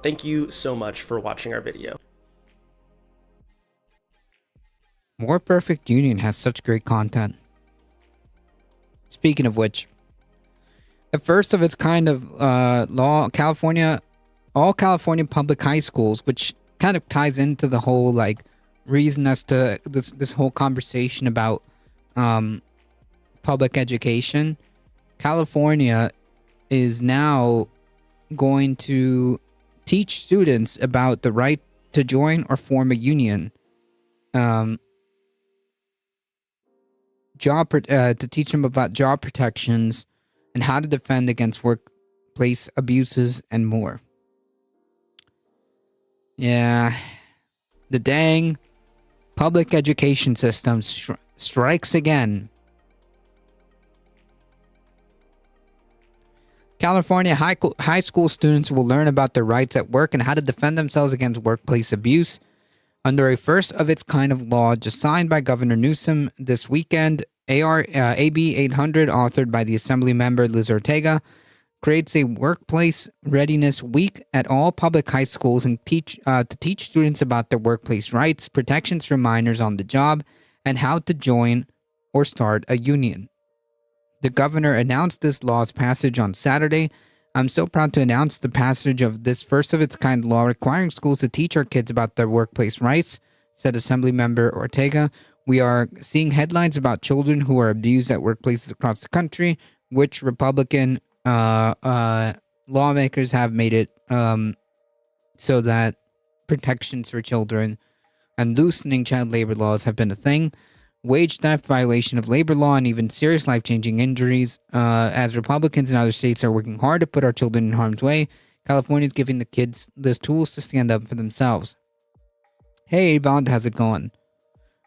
Thank you so much for watching our video. More Perfect Union has such great content. Speaking of which, the first of its kind of law, all California public high schools, which kind of ties into the whole reason as to this whole conversation about public education. California is now going to teach students about the right to join or form a union. To teach them about job protections and how to defend against workplace abuses and more. Yeah, the dang public education system strikes again. California high school students will learn about their rights at work and how to defend themselves against workplace abuse under a first-of-its-kind of law just signed by Governor Newsom this weekend. AB 800, authored by the Assembly member Liz Ortega, creates a workplace readiness week at all public high schools and to teach students about their workplace rights, protections for minors on the job, and how to join or start a union. The governor announced this law's passage on Saturday. I'm so proud to announce the passage of this first-of-its-kind law requiring schools to teach our kids about their workplace rights, said Assemblymember Ortega. We are seeing headlines about children who are abused at workplaces across the country, which Republican lawmakers have made it so that protections for children and loosening child labor laws have been a thing. Wage theft, violation of labor law, and even serious life-changing injuries. As Republicans in other states are working hard to put our children in harm's way, California is giving the kids the tools to stand up for themselves. Hey, Bond, how's it going?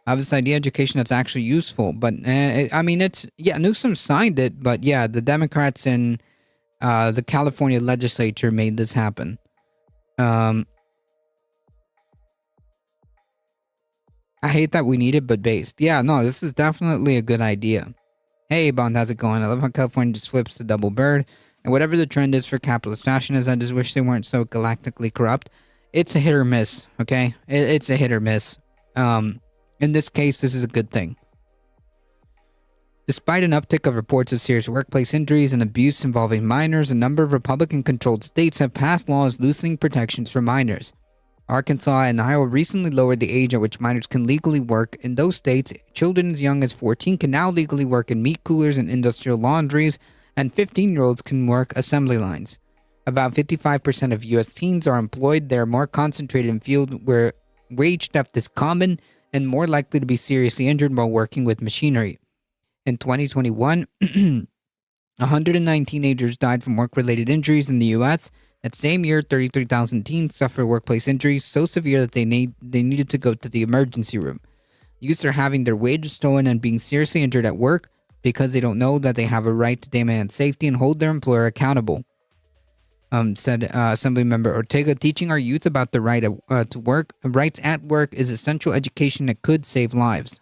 I have this idea education that's actually useful, but Newsom signed it, but yeah, the Democrats in the California legislature made this happen. I hate that we need it, but based. Yeah, no, this is definitely a good idea. Hey, Bond, how's it going? I love how California just flips the double bird. And whatever the trend is for capitalist fashion is, I just wish they weren't so galactically corrupt. It's a hit or miss, okay? It's a hit or miss. In this case, this is a good thing. Despite an uptick of reports of serious workplace injuries and abuse involving minors, a number of Republican-controlled states have passed laws loosening protections for minors. Arkansas and Iowa recently lowered the age at which minors can legally work. In those states, children as young as 14 can now legally work in meat coolers and industrial laundries, and 15-year-olds can work assembly lines. About 55% of U.S. teens are employed. They are more concentrated in fields where wage theft is common and more likely to be seriously injured while working with machinery. In 2021, 109 teenagers died from work-related injuries in the U.S. That same year, 33,000 teens suffered workplace injuries so severe that they needed to go to the emergency room. Youths are having their wages stolen and being seriously injured at work because they don't know that they have a right to demand safety and hold their employer accountable, said Assemblymember Ortega. Teaching our youth about the right to work, rights at work is essential education that could save lives.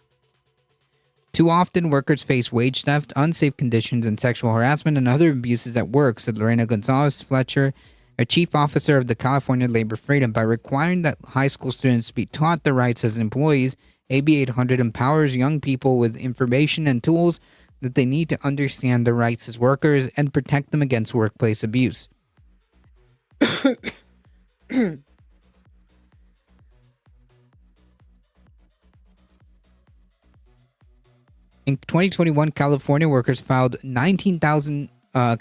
Too often, workers face wage theft, unsafe conditions, and sexual harassment and other abuses at work, said Lorena Gonzalez Fletcher, a chief officer of the California Labor Freedom. By requiring that high school students be taught their rights as employees, AB 800 empowers young people with information and tools that they need to understand their rights as workers and protect them against workplace abuse. In 2021, California workers filed 19,000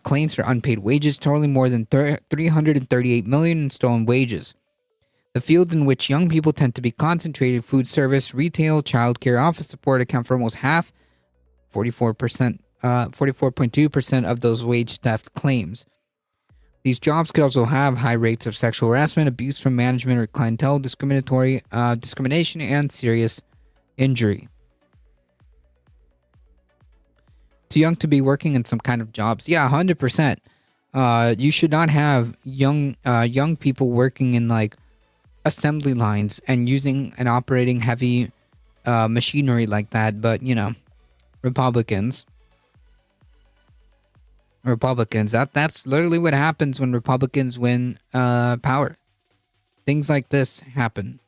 claims for unpaid wages, totaling more than $338 million in stolen wages. The fields in which young people tend to be concentrated, food service, retail, childcare, office support, account for almost half, 44.2% of those wage theft claims. These jobs could also have high rates of sexual harassment, abuse from management or clientele, discrimination, and serious injury. Too young to be working in some kind of jobs. Yeah, 100%. You should not have young people working in like assembly lines and using and operating heavy machinery like that. But you know, Republicans. That's literally what happens when Republicans win power. Things like this happen.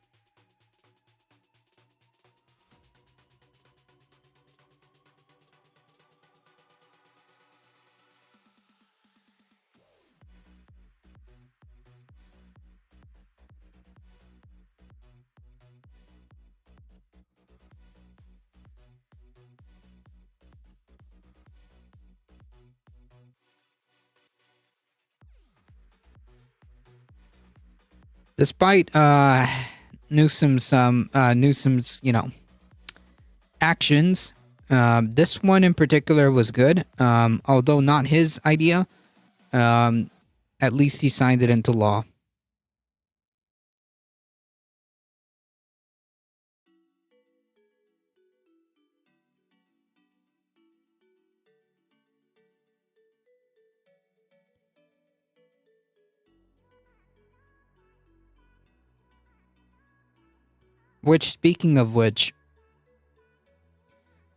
Despite Newsom's actions, this one in particular was good. Although not his idea, at least he signed it into law. Which, speaking of which,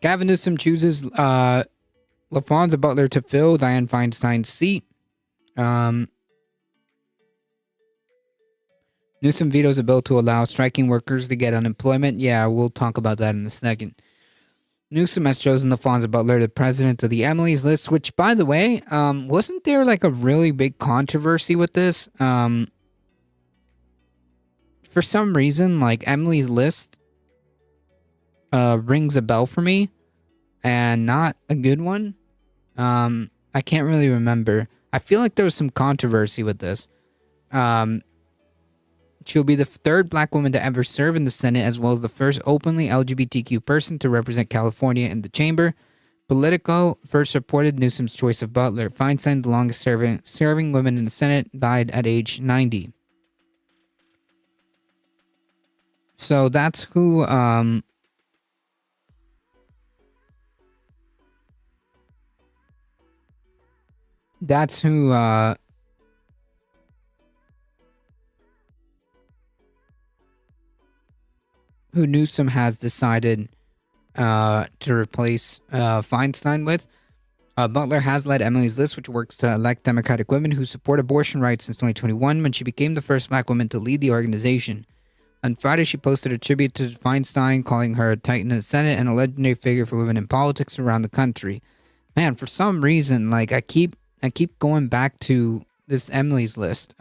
Gavin Newsom chooses LaFonza Butler to fill Dianne Feinstein's seat. Newsom vetoes a bill to allow striking workers to get unemployment. Yeah, we'll talk about that in a second. Newsom has chosen Laphonza Butler, the president of the Emily's List, which, by the way, wasn't there like a really big controversy with this? For some reason, like Emily's List rings a bell for me, and not a good one. I can't really remember. I feel like there was some controversy with this. She'll be the third black woman to ever serve in the Senate, as well as the first openly LGBTQ person to represent California in the chamber. Politico first reported Newsom's choice of Butler. Feinstein, the longest serving woman in the Senate, died at age 90. So that's who who Newsom has decided to replace Feinstein with. Butler has led Emily's List, which works to elect Democratic women who support abortion rights since 2021, when she became the first black woman to lead the organization. On Friday, she posted a tribute to Feinstein, calling her a titan in the Senate and a legendary figure for women in politics around the country. Man, for some reason, like I keep going back to this Emily's List.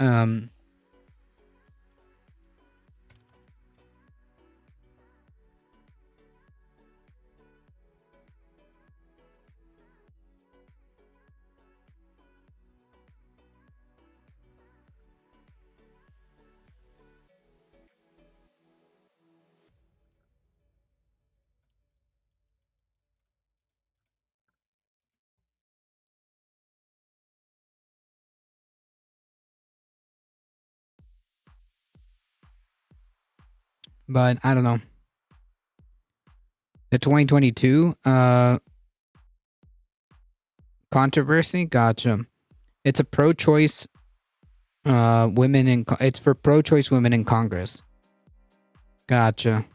But I don't know. The 2022 controversy, gotcha. It's a pro-choice women in. It's for pro-choice women in Congress. Gotcha.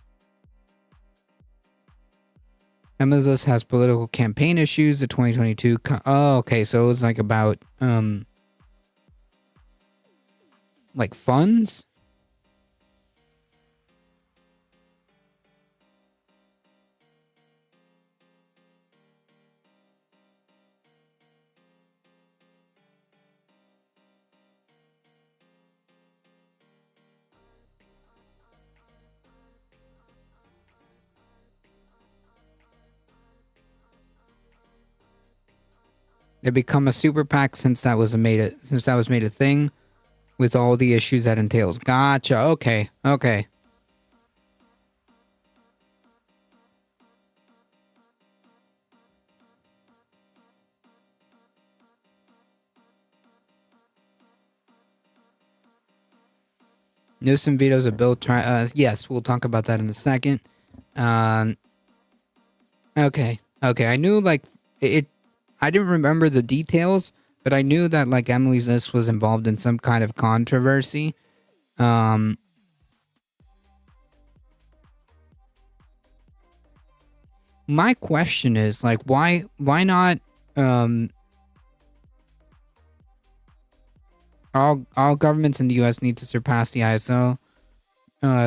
Emily's List has political campaign issues. The 2022. Oh, okay. So it was like about like funds. They become a super PAC since that was made a thing, with all the issues that entails. Gotcha. Okay. Okay. Newsom vetoes a bill. Yes, we'll talk about that in a second. Okay. Okay. I knew like it. I didn't remember the details, but I knew that like Emily's List was involved in some kind of controversy. My question is like, why not? All governments in the U.S. need to surpass the ISO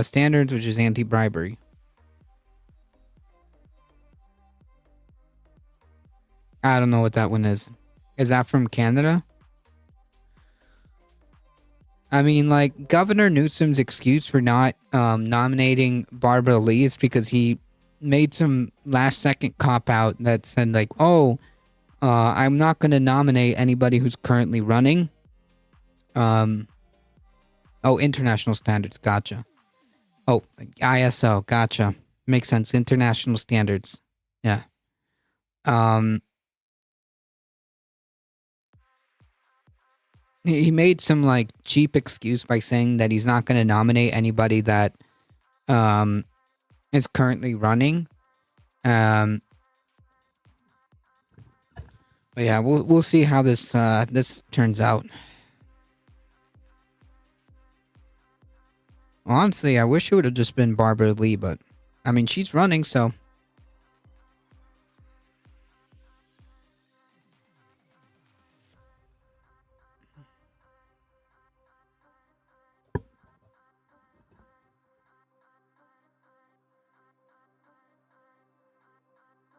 standards, which is anti-bribery. I don't know what that one is. Is that from Canada? I mean, like, Governor Newsom's excuse for not nominating Barbara Lee is because he made some last-second cop-out that said, like, oh, I'm not going to nominate anybody who's currently running. Oh, international standards, gotcha. Oh, ISO, gotcha. Makes sense, international standards. Yeah. He made some like cheap excuse by saying that he's not going to nominate anybody that is currently running. But yeah, we'll see how this turns out. Honestly, I wish it would have just been Barbara Lee, but I mean, she's running, so.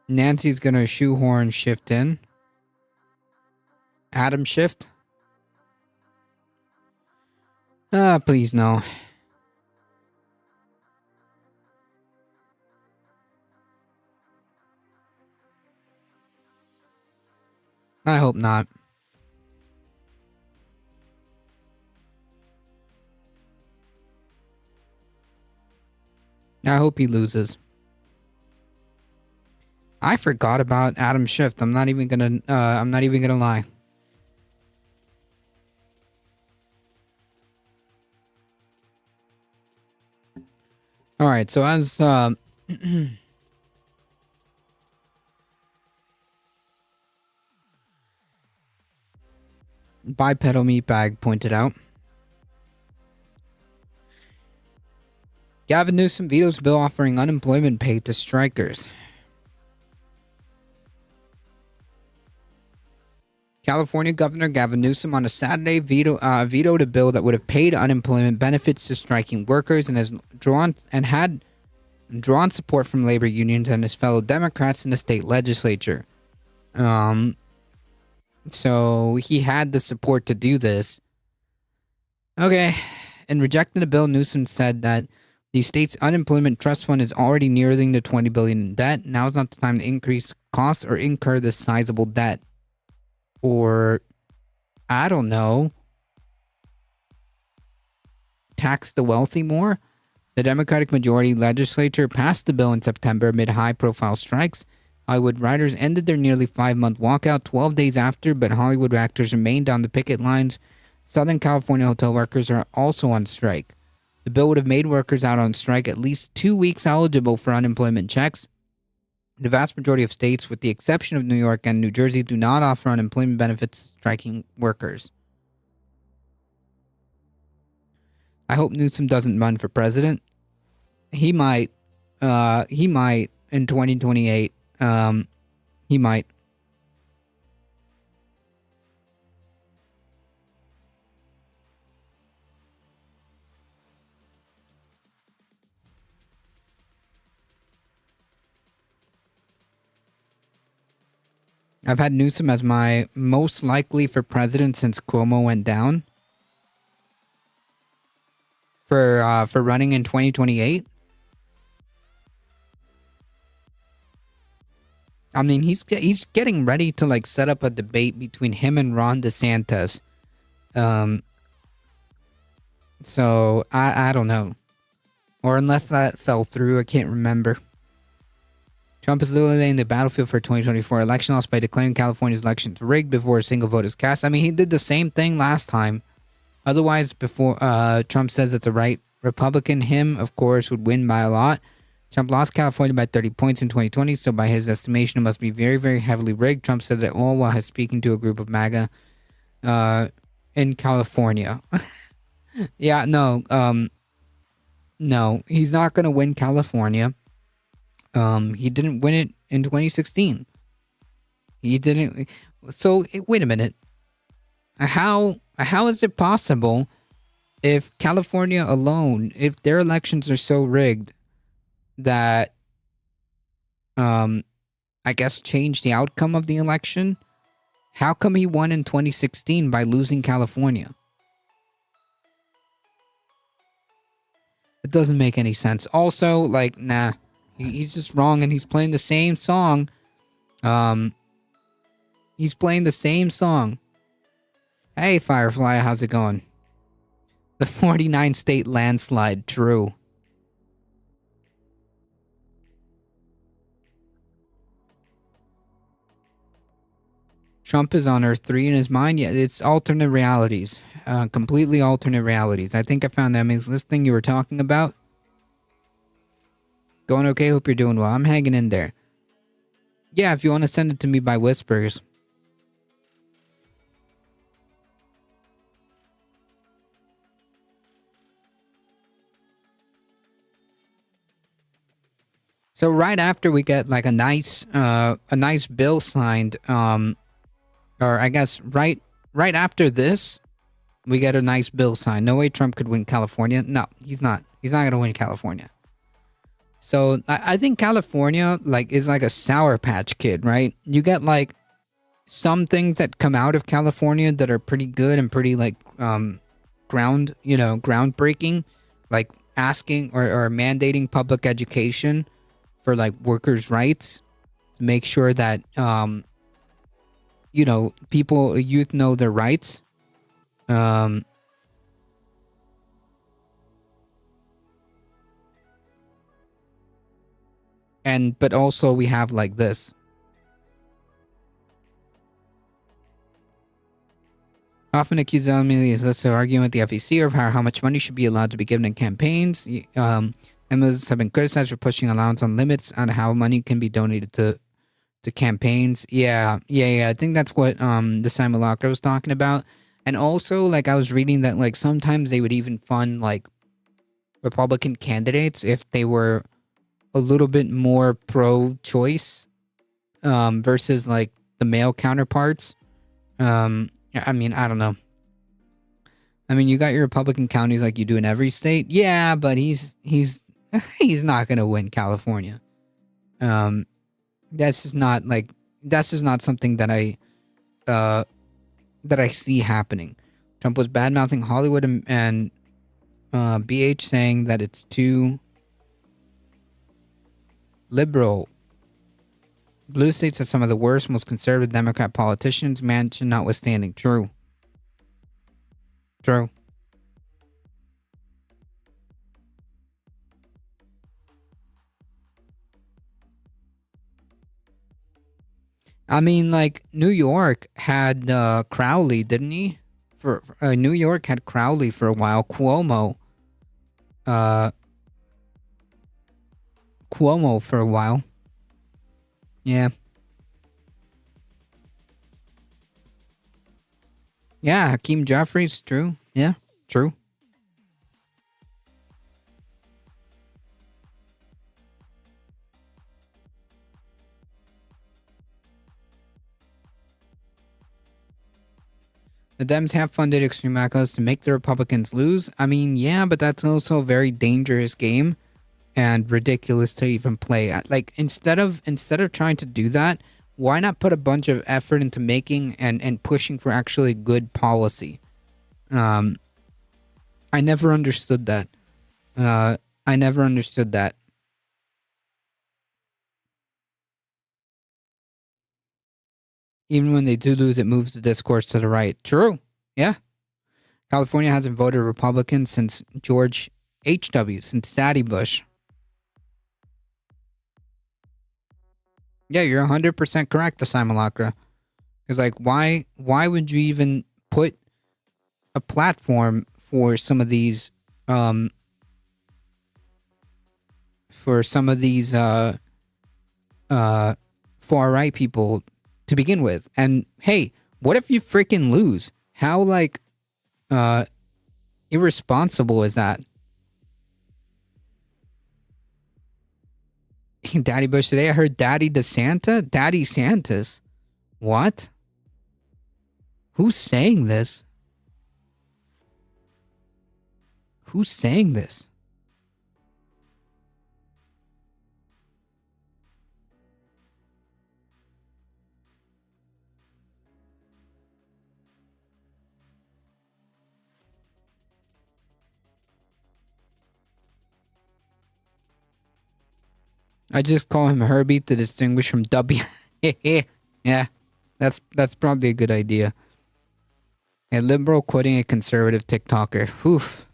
Nancy's gonna shoehorn Schiff in. Adam Schiff? Please no. I hope not. I hope he loses. I forgot about Adam Schiff. I'm not even gonna lie. All right, so as Bipedal Meatbag pointed out, Gavin Newsom vetoes bill offering unemployment pay to strikers. California Governor Gavin Newsom on a Saturday vetoed a bill that would have paid unemployment benefits to striking workers and had drawn support from labor unions and his fellow Democrats in the state legislature. So he had the support to do this. Okay. In rejecting the bill, Newsom said that the state's unemployment trust fund is already nearing the $20 billion in debt. Now is not the time to increase costs or incur this sizable debt. Or, I don't know, tax the wealthy more? The Democratic majority legislature passed the bill in September amid high-profile strikes. Hollywood writers ended their nearly 5-month walkout 12 days after, but Hollywood actors remained on the picket lines. Southern California hotel workers are also on strike. The bill would have made workers out on strike at least 2 weeks eligible for unemployment checks. The vast majority of states, with the exception of New York and New Jersey, do not offer unemployment benefits to striking workers. I hope Newsom doesn't run for president. He might in 2028. He might. I've had Newsom as my most likely for president since Cuomo went down. For running in 2028. I mean, he's getting ready to like set up a debate between him and Ron DeSantis. So I don't know, or unless that fell through, I can't remember. Trump is literally laying the battlefield for 2024 election loss by declaring California's elections rigged before a single vote is cast. I mean, he did the same thing last time. Otherwise, before Trump says that the right Republican, him, of course, would win by a lot. Trump lost California by 30 points in 2020, so by his estimation, it must be very, very heavily rigged. Trump said that all while speaking to a group of MAGA in California. Yeah, no, he's not going to win California. He didn't win it in 2016. He didn't. So wait a minute. How is it possible if California alone, if their elections are so rigged that, I guess change the outcome of the election? How come he won in 2016 by losing California? It doesn't make any sense. Also, like, nah. He's just wrong, and he's playing the same song. He's playing the same song. Hey, Firefly, how's it going? The 49 state landslide, true. Trump is on Earth 3 in his mind. Yeah, it's alternate realities. Completely alternate realities. I think I found that. Is this thing you were talking about? Going okay? Hope you're doing well. I'm hanging in there. Yeah, if you want to send it to me by whispers. So right after we get like a nice bill signed, or I guess right after this, we get a nice bill signed. No way Trump could win California. No, he's not. He's not going to win California. So I think California like is like a Sour Patch Kid, right? You get like some things that come out of California that are pretty good and pretty like groundbreaking, like asking or mandating public education for like workers' rights to make sure that youth know their rights. But also we have like this. Often accused of is this arguing with the FEC over how much money should be allowed to be given in campaigns. MOs have been criticized for pushing allowance on limits on how money can be donated to campaigns. Yeah. I think that's what the Simulacra was talking about. And also, like, I was reading that like sometimes they would even fund like Republican candidates if they were a little bit more pro-choice versus like the male counterparts. I mean, I don't know. I mean, you got your Republican counties like you do in every state. Yeah, but he's not gonna win California. That's just not something that I see happening. Trump was bad-mouthing Hollywood and BH saying that it's too liberal. Blue states have some of the worst, most conservative Democrat politicians, Manchin notwithstanding. True. I mean, like, New York had Crowley, didn't he? New York had Crowley for a while. Cuomo for a while. Yeah. Yeah, Hakeem Jeffries, true. Yeah, true. The Dems have funded extreme activists to make the Republicans lose. I mean, yeah, but that's also a very dangerous game and ridiculous to even play at. Like, instead of trying to do that, why not put a bunch of effort into making and pushing for actually good policy? I never understood that. Even when they do lose, it moves the discourse to the right. True. Yeah. California hasn't voted Republican since George H.W., since Daddy Bush. Yeah, you're 100% correct, the Simulacra. Because, like, why would you even put a platform for some of these, far-right people to begin with? And, hey, what if you freaking lose? How, like, irresponsible is that? Daddy Bush today, I heard Daddy DeSanta? Daddy Santis? What? Who's saying this? Who's saying this? I just call him Herbie to distinguish from W. Yeah, that's probably a good idea. A liberal quoting a conservative TikToker. Oof.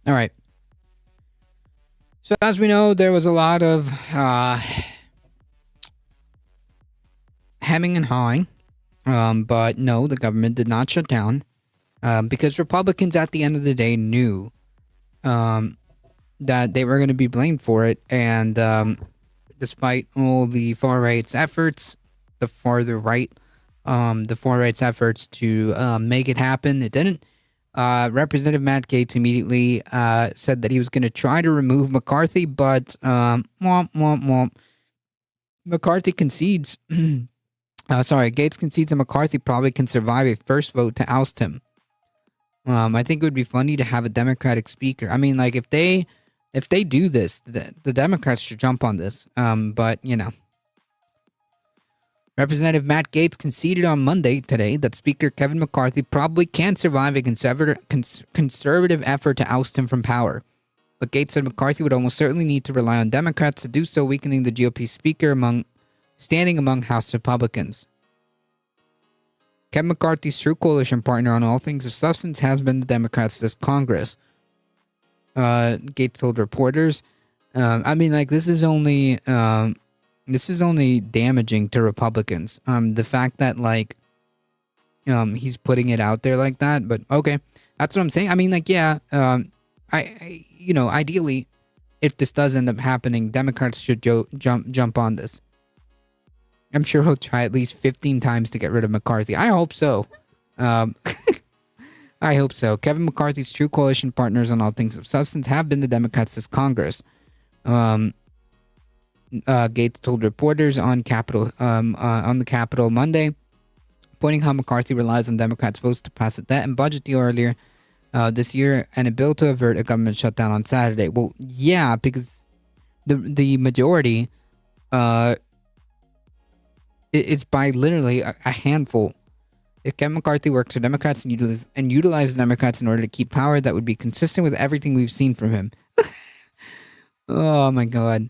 All right. So as we know, there was a lot of hemming and hawing, but no, the government did not shut down because Republicans at the end of the day knew that they were going to be blamed for it, and despite all the far right's efforts, the far right's efforts to make it happen, it didn't. Representative Matt Gaetz immediately said that he was going to try to remove McCarthy, but McCarthy concedes. Gaetz concedes that McCarthy probably can survive a first vote to oust him. I think it would be funny to have a Democratic speaker. I mean, like, if they do this, the Democrats should jump on this. But, you know. Representative Matt Gaetz conceded on Monday today that Speaker Kevin McCarthy probably can survive a conservative effort to oust him from power. But Gaetz said McCarthy would almost certainly need to rely on Democrats to do so, weakening the GOP speaker standing among House Republicans. Kevin McCarthy's true coalition partner on all things of substance has been the Democrats this Congress. Gaetz told reporters, I mean, like, this is only damaging to Republicans. The fact that, like, he's putting it out there like that, but okay, that's what I'm saying. I mean, like, yeah, I ideally, if this does end up happening, Democrats should jump on this. I'm sure he'll try at least 15 times to get rid of McCarthy. I hope so. I hope so. Kevin McCarthy's true coalition partners on all things of substance have been the Democrats this Congress. Gaetz told reporters on the Capitol Monday, pointing how McCarthy relies on Democrats' votes to pass a debt and budget deal earlier this year and a bill to avert a government shutdown on Saturday. Well, yeah, because the majority, it's by literally a handful. If Kevin McCarthy works for Democrats and utilizes Democrats in order to keep power, that would be consistent with everything we've seen from him. Oh my God.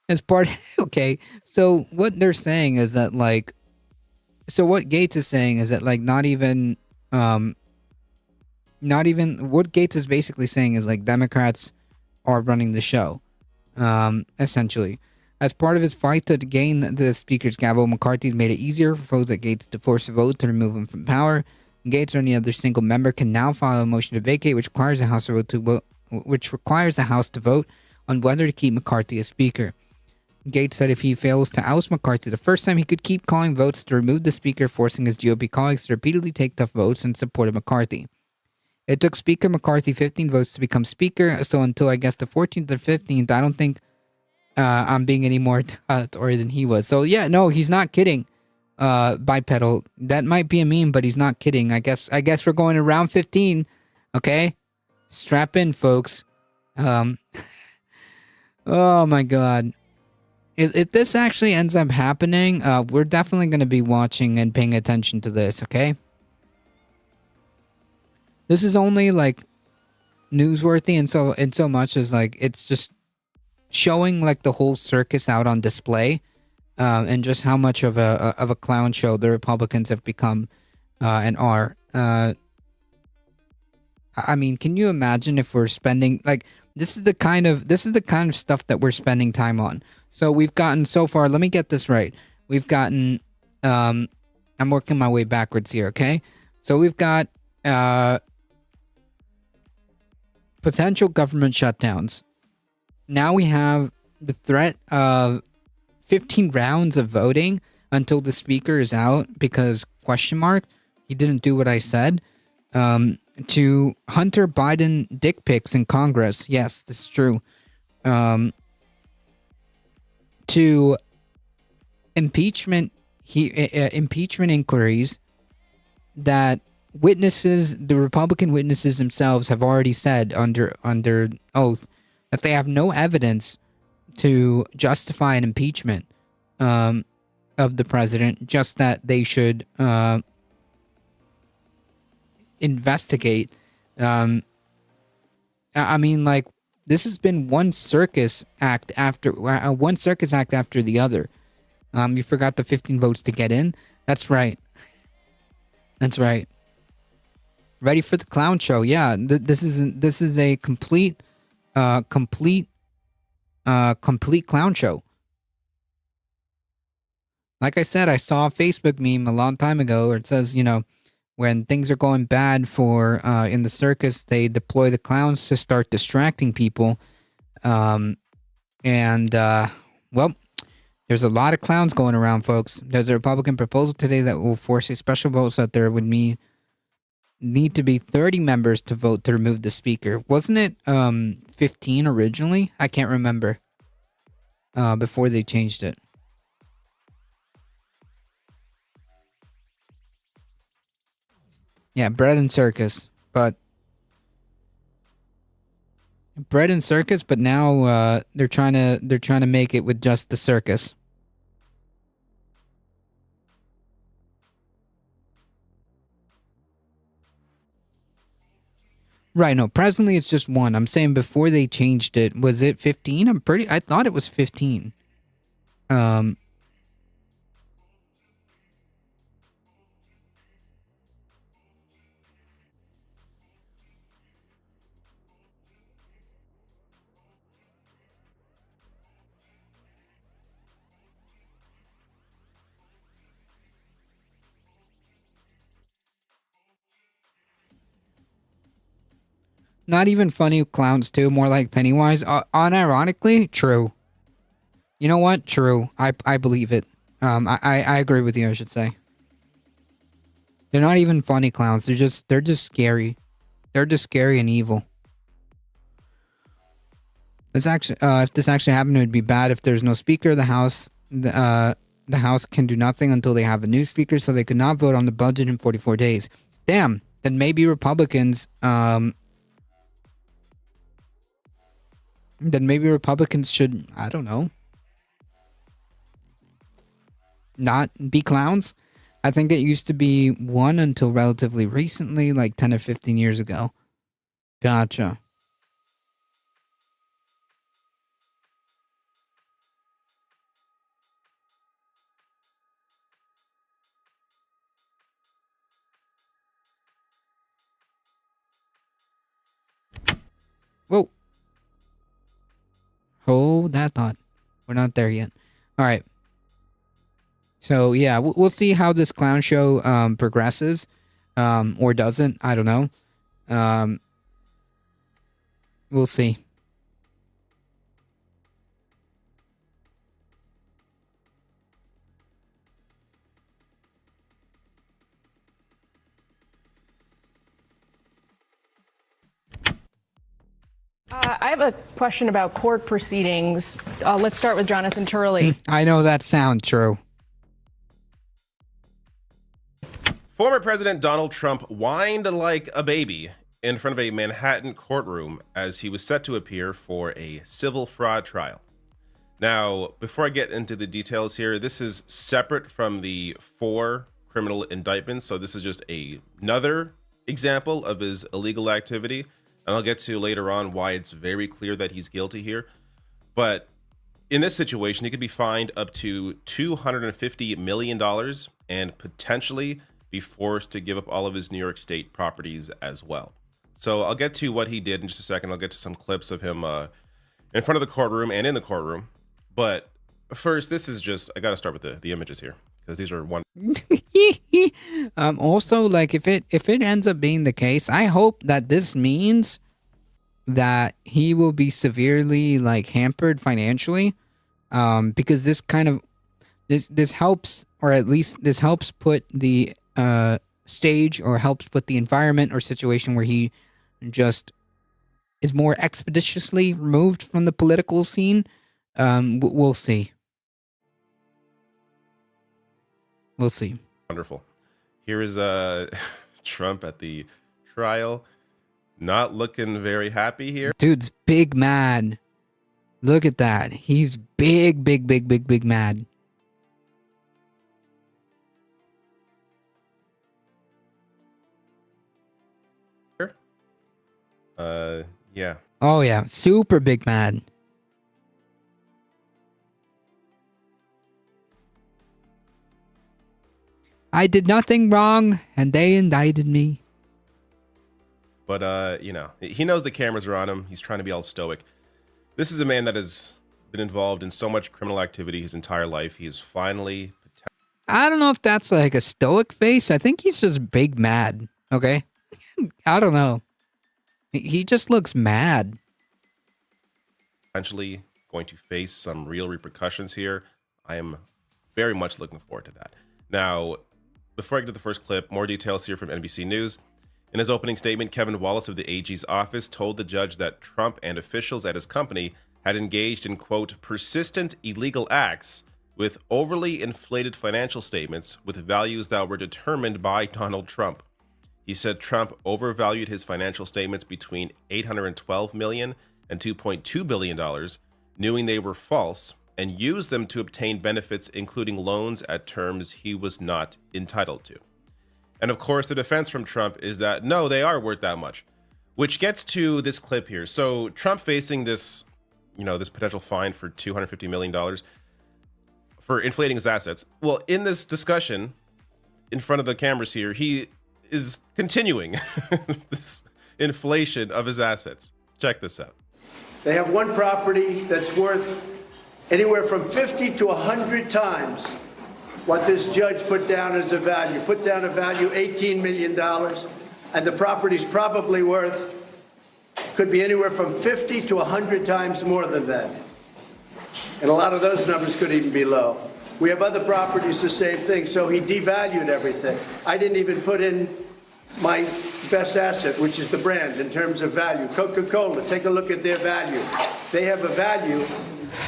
As part, okay, so what they're saying is that, like, so what Gaetz is saying is that, like, not even what Gaetz is basically saying is, like, Democrats are running the show, essentially. As part of his fight to gain the speaker's gavel, McCarthy's made it easier for folks like Gaetz to force a vote to remove him from power. Gaetz or any other single member can now file a motion to vacate, which requires the House to vote on whether to keep McCarthy as speaker. Gaetz said if he fails to oust McCarthy the first time, he could keep calling votes to remove the speaker, forcing his GOP colleagues to repeatedly take tough votes in support of McCarthy. It took Speaker McCarthy 15 votes to become speaker, so until I guess the 14th or 15th, I don't think I'm being any more Tory than he was. So yeah, no, he's not kidding. Bipedal. That might be a meme, but he's not kidding. I guess we're going to round 15. Okay, strap in, folks. Oh my God. If this actually ends up happening, we're definitely going to be watching and paying attention to this. Okay. This is only, like, newsworthy in so much as, like, it's just showing, like, the whole circus out on display, and just how much of a clown show the Republicans have become and are. I mean, can you imagine if we're spending, like, this is the kind of stuff that we're spending time on. So we've gotten so far. Let me get this right. We've gotten. I'm working my way backwards here. Okay, so we've got potential government shutdowns. Now we have the threat of 15 rounds of voting until the speaker is out because ? He didn't do what I said. To Hunter Biden dick pics in Congress. Yes, this is true. To impeachment inquiries that the Republican witnesses themselves have already said under oath that they have no evidence to justify an impeachment of the president, just that they should investigate. I mean, like, this has been one circus act after the other. You forgot the 15 votes to get in. That's right. That's right. Ready for the clown show? Yeah, this is a complete clown show. Like I said, I saw a Facebook meme a long time ago where it says, when things are going bad for in the circus, they deploy the clowns to start distracting people. Well, there's a lot of clowns going around, folks. There's a Republican proposal today that will force a special vote so that there would be need to be 30 members to vote to remove the speaker. Wasn't it 15 originally? I can't remember. Before they changed it. Yeah, bread and circus, but now they're trying to make it with just the circus. Right, no, presently it's just one. I'm saying before they changed it, was it 15? I thought it was 15. Not even funny clowns too, more like Pennywise. Unironically, true. You know what? True. I believe it. I agree with you, I should say. They're not even funny clowns. They're just scary. They're just scary and evil. This actually, if this actually happened, it would be bad. If there's no speaker, the House can do nothing until they have a new speaker, so they could not vote on the budget in 44 days. Damn. Then maybe Republicans, should, I don't know, not be clowns. I think it used to be one until relatively recently, like 10 or 15 years ago. Gotcha. Whoa. Hold that thought. We're not there yet. All right. So, yeah, we'll see how this clown show progresses or doesn't. I don't know. We'll see. I have a question about court proceedings. Let's start with Jonathan Turley. I know that sounds true. Former President Donald Trump whined like a baby in front of a Manhattan courtroom as he was set to appear for a civil fraud trial. Now, before I get into the details here, this is separate from the 4 criminal indictments, so this is just another example of his illegal activity. And I'll get to later on why it's very clear that he's guilty here. But in this situation, he could be fined up to $250 million and potentially be forced to give up all of his New York State properties as well. So I'll get to what he did in just a second. I'll get to some clips of him in front of the courtroom and in the courtroom. But first, this is just, I got to start with the images here, because these are one. Also, like, if it ends up being the case, I hope that this means that he will be severely, like, hampered financially, because this kind of this helps, or at least this helps put the stage, or helps put the environment or situation where he just is more expeditiously removed from the political scene. We'll see. We'll see. Wonderful. Here is Trump at the trial. Not looking very happy here. Dude's big mad. Look at that. He's big mad. Yeah. Oh yeah, super big mad. I did nothing wrong, and they indicted me. But, you know, he knows the cameras are on him. He's trying to be all stoic. This is a man that has been involved in so much criminal activity his entire life. He is finally... I don't know if that's like a stoic face. I think he's just big mad, okay? I don't know. He just looks mad. Potentially going to face some real repercussions here. I am very much looking forward to that. Now, before I get to the first clip, more details here from NBC News. In his opening statement, Kevin Wallace of the AG's office told the judge that Trump and officials at his company had engaged in, quote, persistent illegal acts with overly inflated financial statements with values that were determined by Donald Trump. He said Trump overvalued his financial statements between $812 million and $2.2 billion, knowing they were false, and used them to obtain benefits, including loans at terms he was not entitled to. And of course, the defense from Trump is that, no, they are worth that much, which gets to this clip here. So Trump facing this, this potential fine for $250 million for inflating his assets. Well, in this discussion in front of the cameras here, he is continuing this inflation of his assets. Check this out. They have one property that's worth anywhere from 50 to 100 times what this judge put down as a value. Put down a value $18 million, and the property's probably worth, could be anywhere from 50 to 100 times more than that. And a lot of those numbers could even be low. We have other properties, the same thing, so he devalued everything. I didn't even put in my best asset, which is the brand, in terms of value. Coca-Cola, take a look at their value. They have a value.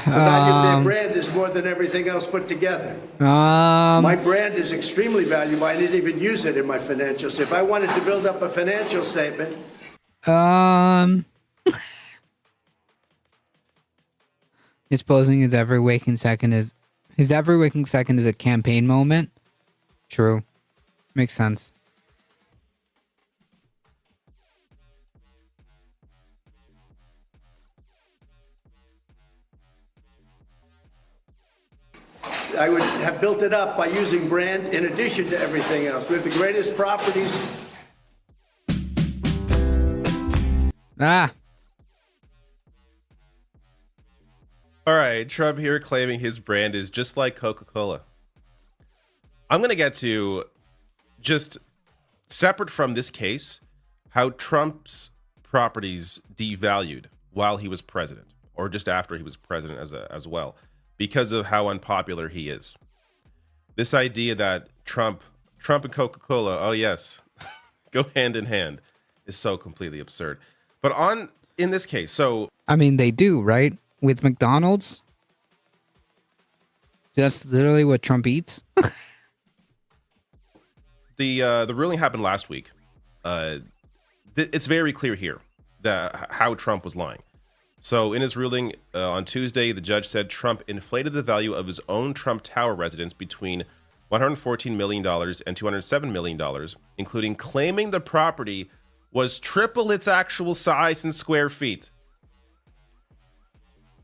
The value of their brand is more than everything else put together. My brand is extremely valuable. I didn't even use it in my financials. If I wanted to build up a financial statement... He's posing his every waking second is a campaign moment. True. Makes sense. I would have built it up by using brand in addition to everything else. We have the greatest properties. All right, Trump here claiming his brand is just like Coca-Cola. I'm going to get to, just separate from this case, how Trump's properties devalued while he was president, or just after he was president as well, because of how unpopular he is. This idea that Trump and Coca-Cola, oh yes, go hand in hand, is so completely absurd. But in this case, so... I mean, they do, right? With McDonald's? That's literally what Trump eats? The ruling happened last week. It's very clear here that how Trump was lying. So in his ruling on Tuesday, the judge said Trump inflated the value of his own Trump Tower residence between $114 million and $207 million, including claiming the property was triple its actual size in square feet.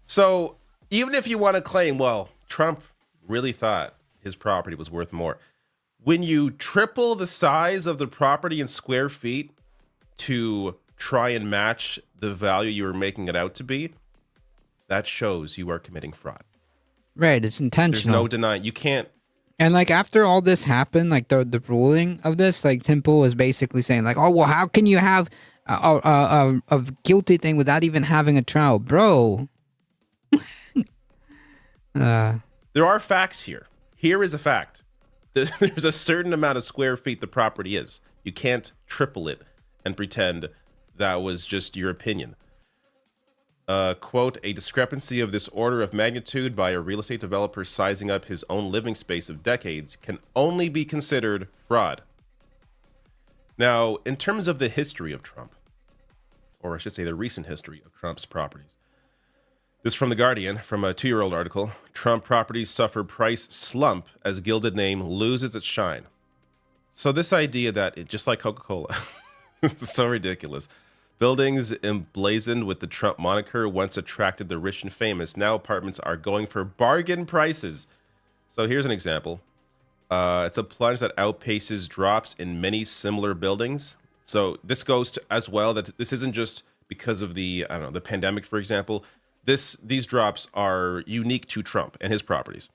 So even if you want to claim, well, Trump really thought his property was worth more, when you triple the size of the property in square feet to try and match the value you were making it out to be, that shows you are committing fraud. Right, it's intentional. There's no denying. You can't. And like after all this happened, like the ruling of this, like Tim Pool was basically saying like, oh, well, how can you have a guilty thing without even having a trial? Bro. There are facts here. Here is a fact. There's a certain amount of square feet the property is. You can't triple it and pretend that was just your opinion. Quote, a discrepancy of this order of magnitude by a real estate developer sizing up his own living space of decades can only be considered fraud. Now, in terms of the history of Trump, or I should say the recent history of Trump's properties, this is from The Guardian, from a 2-year-old article. Trump properties suffer price slump as Gilded Name loses its shine. So this idea that, just like Coca-Cola, this is so ridiculous. Buildings emblazoned with the Trump moniker once attracted the rich and famous. Now apartments are going for bargain prices. So here's an example. It's a plunge that outpaces drops in many similar buildings. So this goes to as well that this isn't just because of the pandemic, for example. These drops are unique to Trump and his properties.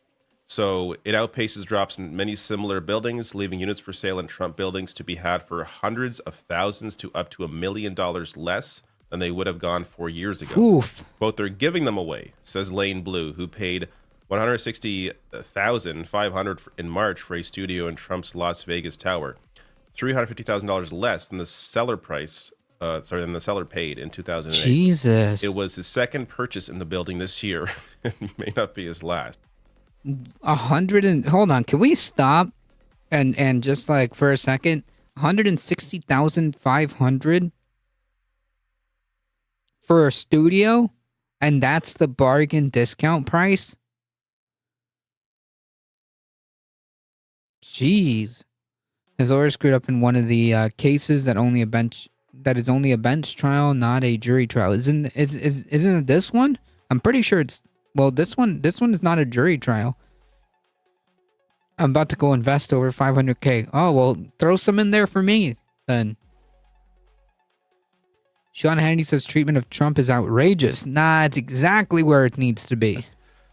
So it outpaces drops in many similar buildings, leaving units for sale in Trump buildings to be had for hundreds of thousands to up to $1 million less than they would have gone 4 years ago. Oof. Quote, they're giving them away, says Lane Blue, who paid $160,500 in March for a studio in Trump's Las Vegas tower. $350,000 less than the seller price. Than the seller paid in 2008. Jesus. It was his second purchase in the building this year. It may not be his last. 100 and hold on, can we stop and just like for a second? 160,500 for a studio, and that's the bargain discount price. Jeez, his lawyer screwed up in one of the cases that is only a bench trial, not a jury trial. Isn't it this one? I'm pretty sure it's this one is not a jury trial. I'm about to go invest over 500K. Oh, well, throw some in there for me then. Sean Hannity says treatment of Trump is outrageous. Nah, it's exactly where it needs to be.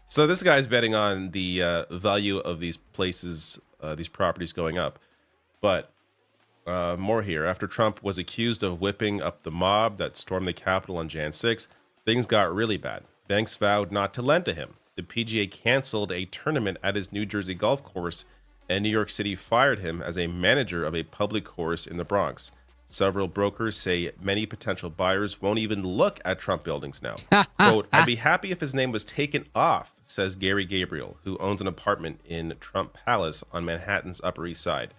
So this guy's betting on the value of these places, these properties going up. But more here. After Trump was accused of whipping up the mob that stormed the Capitol on Jan 6, things got really bad. Banks vowed not to lend to him. The PGA canceled a tournament at his New Jersey golf course, and New York City fired him as a manager of a public course in the Bronx. Several brokers say many potential buyers won't even look at Trump buildings now. Quote, I'd be happy if his name was taken off, says Gary Gabriel, who owns an apartment in Trump Palace on Manhattan's Upper East Side.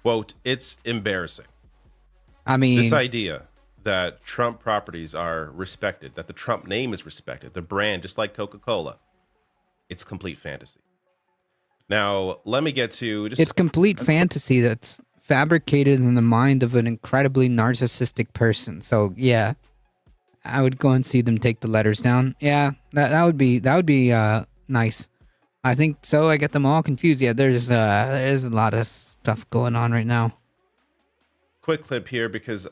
Quote, it's embarrassing. I mean, this idea that Trump properties are respected, that the Trump name is respected, the brand, just like Coca-Cola, it's complete fantasy. Now, let me get to it's complete fantasy that's fabricated in the mind of an incredibly narcissistic person. So yeah, I would go and see them take the letters down. Yeah, that would be nice. I think so. I get them all confused. Yeah, there's a lot of stuff going on right now. Quick clip here because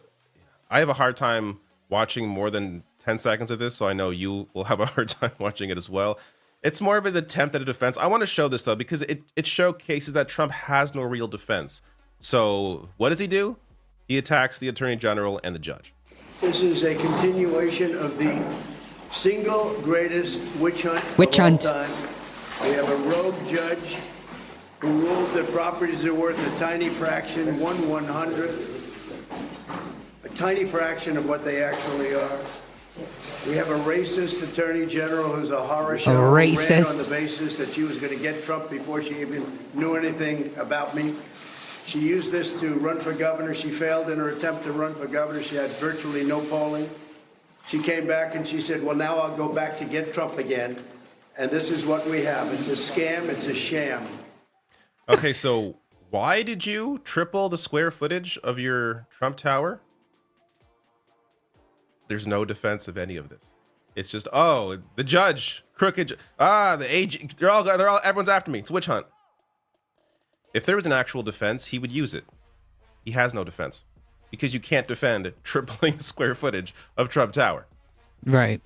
I have a hard time watching more than 10 seconds of this, so I know you will have a hard time watching it as well. It's more of his attempt at a defense. I want to show this, though, because it showcases that Trump has no real defense. So what does he do? He attacks the attorney general and the judge. This is a continuation of the single greatest witch hunt of all time. We have a rogue judge who rules that properties are worth a tiny fraction, 1/100th, a tiny fraction of what they actually are. We have a racist attorney general who's a horror show. Who ran on the basis that she was going to get Trump before she even knew anything about me. She used this to run for governor. She failed in her attempt to run for governor. She had virtually no polling. She came back and she said, well, now I'll go back to get Trump again. And this is what we have. It's a scam. It's a sham. Okay, so why did you triple the square footage of your Trump Tower? There's no defense of any of this. It's just, oh, the judge, crooked, the AG, they're all, everyone's after me. It's a witch hunt. If there was an actual defense, he would use it. He has no defense because you can't defend tripling the square footage of Trump Tower. Right.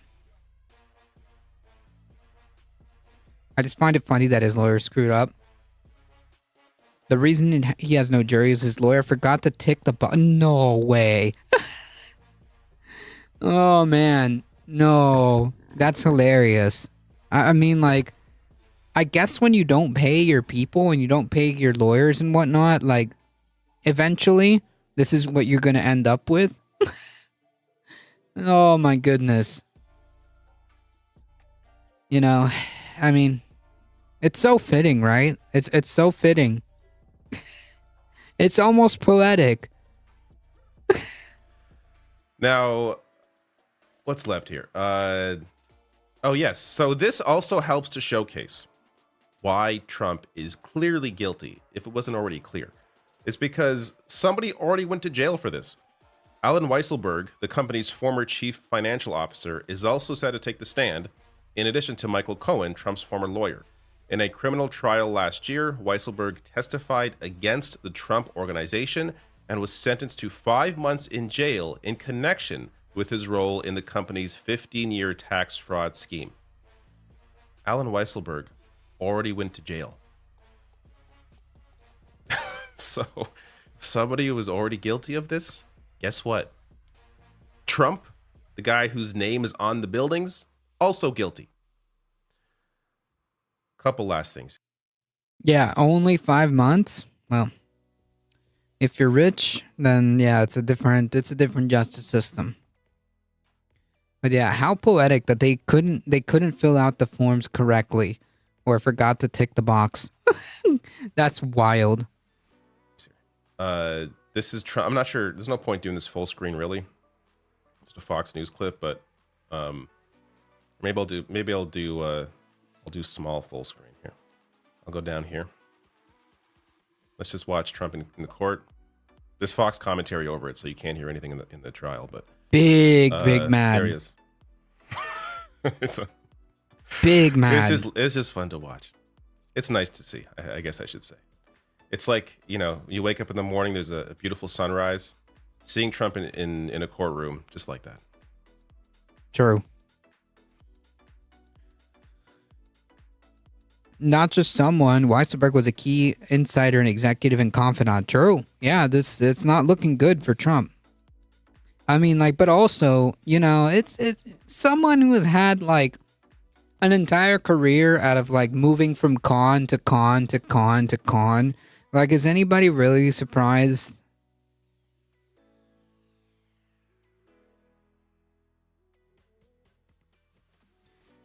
I just find it funny that his lawyer screwed up. The reason he has no jury is his lawyer forgot to tick the button. No way. Oh, man. No. That's hilarious. I mean, like, I guess when you don't pay your people and you don't pay your lawyers and whatnot, like, eventually, this is what you're going to end up with. Oh, my goodness. You know, I mean, it's so fitting, right? It's so fitting. It's almost poetic. Now, what's left here? Oh, yes. So this also helps to showcase why Trump is clearly guilty, if it wasn't already clear. It's because somebody already went to jail for this. Alan Weisselberg, the company's former chief financial officer, is also set to take the stand, in addition to Michael Cohen, Trump's former lawyer. In a criminal trial last year, Weisselberg testified against the Trump organization and was sentenced to 5 months in jail in connection with his role in the company's 15-year tax fraud scheme. Alan Weisselberg already went to jail. So, somebody who was already guilty of this, guess what? Trump, the guy whose name is on the buildings, also guilty. Couple last things. Yeah, only 5 months? Well, If you're rich, then yeah, it's a different justice system. But yeah, how poetic that they couldn't fill out the forms correctly or forgot to tick the box. That's wild. This is Trump. I'm not sure. There's no point doing this full screen, really. Just a Fox News clip, but maybe I'll do small full screen here. I'll go down here. Let's just watch Trump in the court. There's Fox commentary over it, so you can't hear anything in the trial. But big mad. There he is. It's big mad. It's just fun to watch. It's nice to see. I guess I should say. It's like, you wake up in the morning, there's a beautiful sunrise. Seeing Trump in a courtroom, just like that. True. Not just someone. Weisselberg was a key insider and executive and confidant. True. Yeah, it's not looking good for Trump. I mean, but also, it's someone who has had, an entire career out of, moving from con to con to con to con. Is anybody really surprised?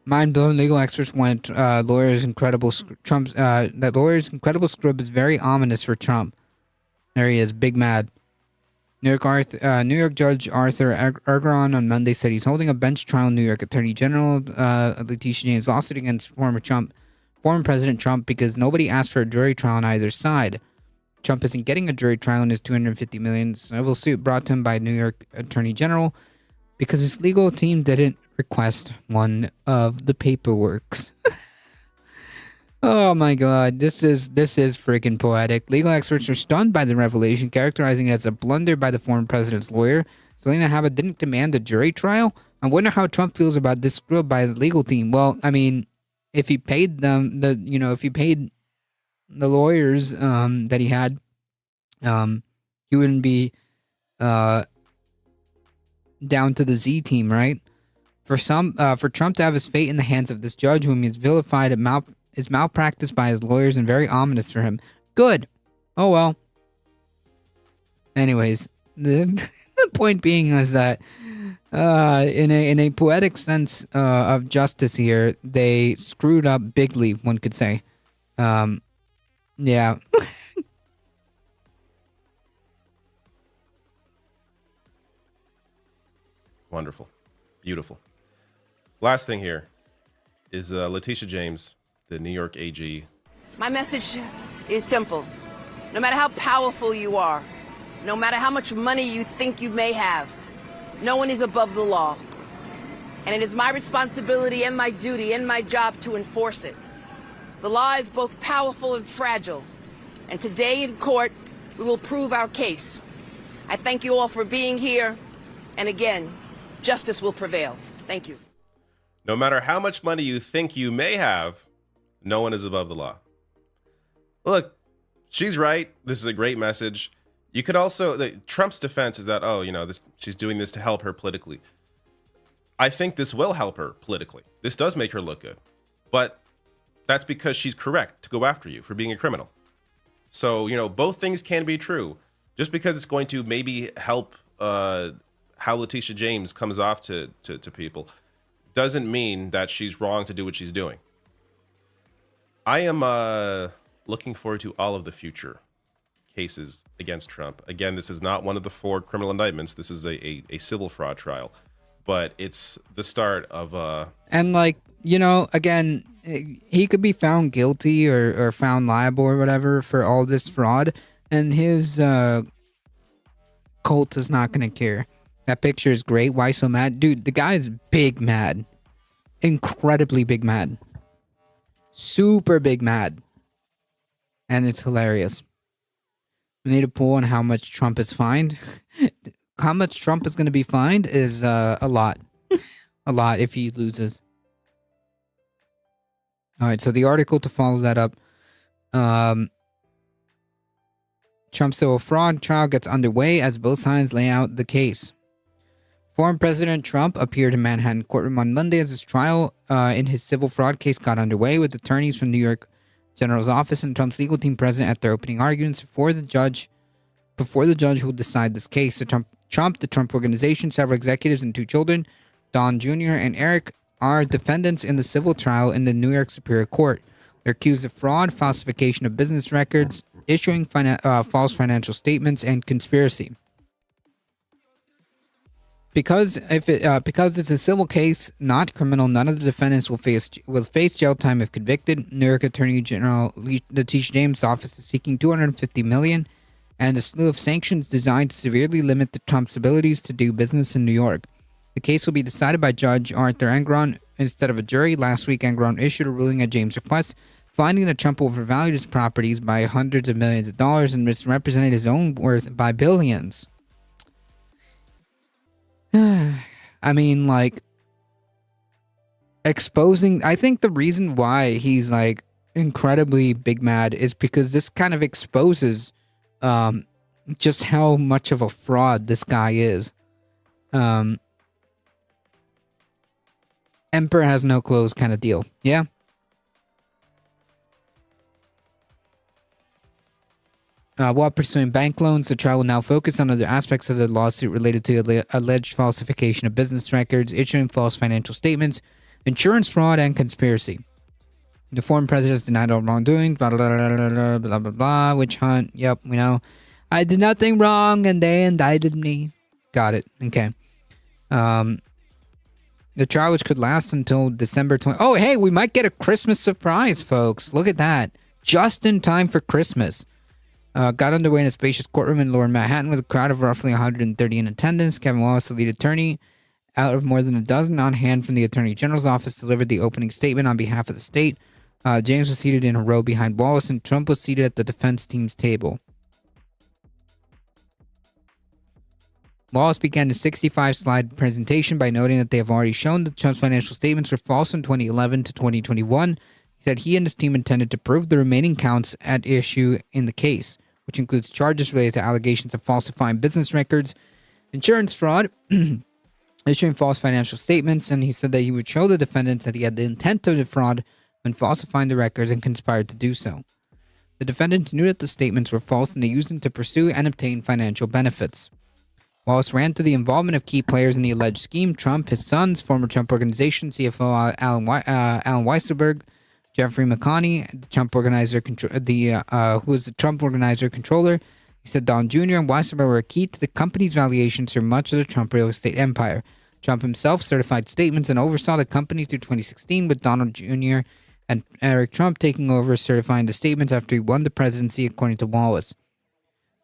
Mind-blown legal experts went, lawyer's incredible that lawyer's incredible script is very ominous for Trump. There he is, big mad. New York Judge Arthur Ergeron on Monday said he's holding a bench trial. New York Attorney General Letitia James lost it against former President Trump because nobody asked for a jury trial on either side. Trump isn't getting a jury trial in his $250 million civil suit brought to him by New York Attorney General because his legal team didn't request one of the paperworks. Oh my god, this is freaking poetic. Legal experts are stunned by the revelation, characterizing it as a blunder by the former president's lawyer. Zelina Habba didn't demand a jury trial? I wonder how Trump feels about this screw up by his legal team. Well, I mean, if he paid them, if he paid the lawyers that he had, he wouldn't be down to the Z team, right? For Trump to have his fate in the hands of this judge, whom he's vilified is malpractice by his lawyers and very ominous for him. Good. Oh well. Anyways, the point being is that in a poetic sense of justice here, they screwed up bigly, one could say. Yeah. Wonderful. Beautiful. Last thing here is Letitia James, the New York AG. My message is simple. No matter how powerful you are, no matter how much money you think you may have, no one is above the law. And it is my responsibility and my duty and my job to enforce it. The law is both powerful and fragile. And today in court, we will prove our case. I thank you all for being here. And again, justice will prevail. Thank you. No matter how much money you think you may have, no one is above the law. Look, she's right. This is a great message. You could also, Trump's defense is that, she's doing this to help her politically. I think this will help her politically. This does make her look good. But that's because she's correct to go after you for being a criminal. So, both things can be true. Just because it's going to maybe help how Letitia James comes off to people doesn't mean that she's wrong to do what she's doing. I am looking forward to all of the future cases against Trump. Again, this is not one of the 4 criminal indictments. This is a civil fraud trial. But it's the start of... And, again, he could be found guilty or found liable or whatever for all this fraud. And his cult is not going to care. That picture is great. Why so mad? Dude, the guy is big mad. Incredibly big mad. Super big mad. And it's hilarious. We need a poll on how much Trump is fined. How much Trump is going to be fined is a lot. A lot if he loses. Alright, so the article to follow that up. Trump's civil fraud trial gets underway as both sides lay out the case. Former President Trump appeared in Manhattan courtroom on Monday as his trial in his civil fraud case got underway, with attorneys from New York General's office and Trump's legal team present at their opening arguments before the judge before the judge who will decide this case. The Trump Organization, several executives, and 2 children, Don Jr. and Eric, are defendants in the civil trial in the New York Superior Court. They're accused of fraud, falsification of business records, issuing false financial statements, and conspiracy. Because it's a civil case, not criminal, none of the defendants will face jail time if convicted. New York Attorney General Letitia James' office is seeking $250 million and a slew of sanctions designed to severely limit the Trump's abilities to do business in New York. The case will be decided by Judge Arthur Engoron instead of a jury. Last week, Engoron issued a ruling at James' request, finding that Trump overvalued his properties by hundreds of millions of dollars and misrepresented his own worth by billions. I mean, like, exposing... I think the reason why he's, like, incredibly big mad is because this kind of exposes just how much of a fraud this guy is. Emperor has no clothes kind of deal. Yeah? While pursuing bank loans, the trial will now focus on other aspects of the lawsuit related to alleged falsification of business records, issuing false financial statements, insurance fraud, and conspiracy. The former president has denied all wrongdoing, blah, blah, blah, blah, blah, blah, blah, witch hunt. Yep, we know. I did nothing wrong, and they indicted me. Got it. Okay. The trial, which could last until December 20... Oh, hey, we might get a Christmas surprise, folks. Look at that. Just in time for Christmas. Got underway in a spacious courtroom in Lower Manhattan with a crowd of roughly 130 in attendance. Kevin Wallace, the lead attorney, out of more than a dozen on hand from the Attorney General's office, delivered the opening statement on behalf of the state. James was seated in a row behind Wallace, and Trump was seated at the defense team's table. Wallace began the 65-slide presentation by noting that they have already shown that Trump's financial statements were false in 2011 to 2021. He said he and his team intended to prove the remaining counts at issue in the case, which includes charges related to allegations of falsifying business records, insurance fraud, issuing false financial statements, and he said that he would show the defendants that he had the intent to defraud when falsifying the records and conspired to do so. The defendants knew that the statements were false and they used them to pursue and obtain financial benefits. Wallace ran through the involvement of key players in the alleged scheme: Trump, his sons, former Trump Organization CFO Alan Weisselberg, Jeffrey McConney, the Trump Organizer, who was the Trump Organizer controller. He said Don Jr. and Weisselberg were key to the company's valuations for much of the Trump real estate empire. Trump himself certified statements and oversaw the company through 2016, with Donald Jr. and Eric Trump taking over certifying the statements after he won the presidency, according to Wallace.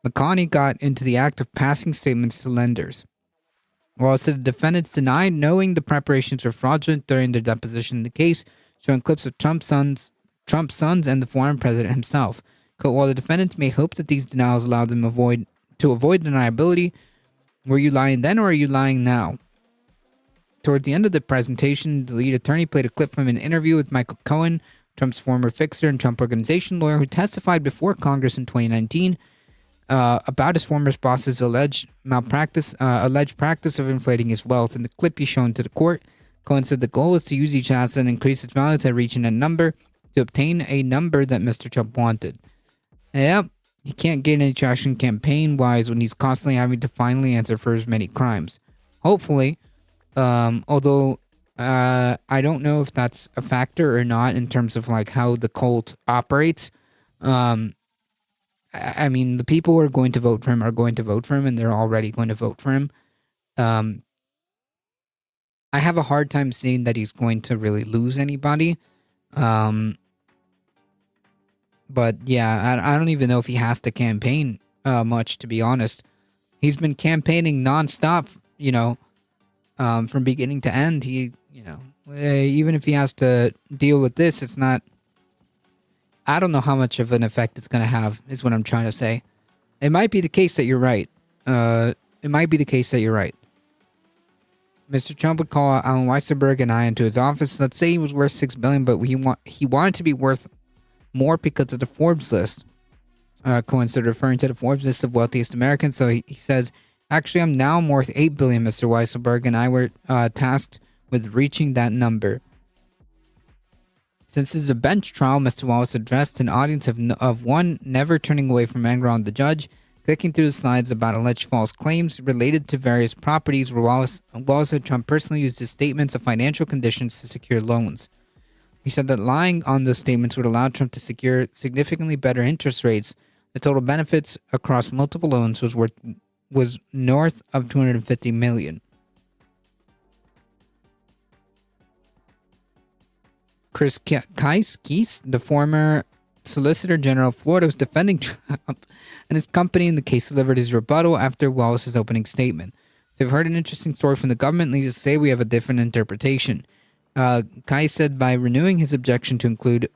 McConney got into the act of passing statements to lenders. Wallace said the defendants denied knowing the preparations were fraudulent during their deposition in the case, showing clips of Trump's sons and the former president himself. Quote, while the defendants may hope that these denials allow them to avoid deniability, were you lying then or are you lying now? Towards the end of the presentation, the lead attorney played a clip from an interview with Michael Cohen, Trump's former fixer and Trump Organization lawyer, who testified before Congress in 2019 about his former boss's alleged practice of inflating his wealth. In the clip he shown to the court, Cohen said the goal was to use each asset and increase its value to reaching a number to obtain a number that Mr. Trump wanted. Yep, he can't get any traction campaign-wise when he's constantly having to finally answer for his many crimes. Hopefully, although I don't know if that's a factor or not in terms of like how the cult operates. I mean, the people who are going to vote for him are going to vote for him, and they're already going to vote for him. I have a hard time seeing that he's going to really lose anybody. But yeah, I don't even know if he has to campaign much, to be honest. He's been campaigning nonstop, from beginning to end. Even if he has to deal with this, it's not... I don't know how much of an effect it's going to have, is what I'm trying to say. It might be the case that you're right. Mr. Trump would call Alan Weisselberg and I into his office. Let's say he was worth $6 billion, but he wanted to be worth more because of the Forbes list. Cohen started referring to the Forbes list of wealthiest Americans. So he says, actually, I'm now worth $8 billion, Mr. Weisselberg, and I were tasked with reaching that number. Since this is a bench trial, Mr. Wallace addressed an audience of one never turning away from Engoron, the judge. Clicking through the slides about alleged false claims related to various properties where Wallace said Trump personally used his statements of financial conditions to secure loans. He said that lying on those statements would allow Trump to secure significantly better interest rates. The total benefits across multiple loans was north of $250 million. Chris Kise, the former Solicitor General of Florida, was defending Trump and his company in the case, delivered his rebuttal after Wallace's opening statement. So we've heard an interesting story from the government, leads us to say we have a different interpretation. Kise said by renewing his objection to include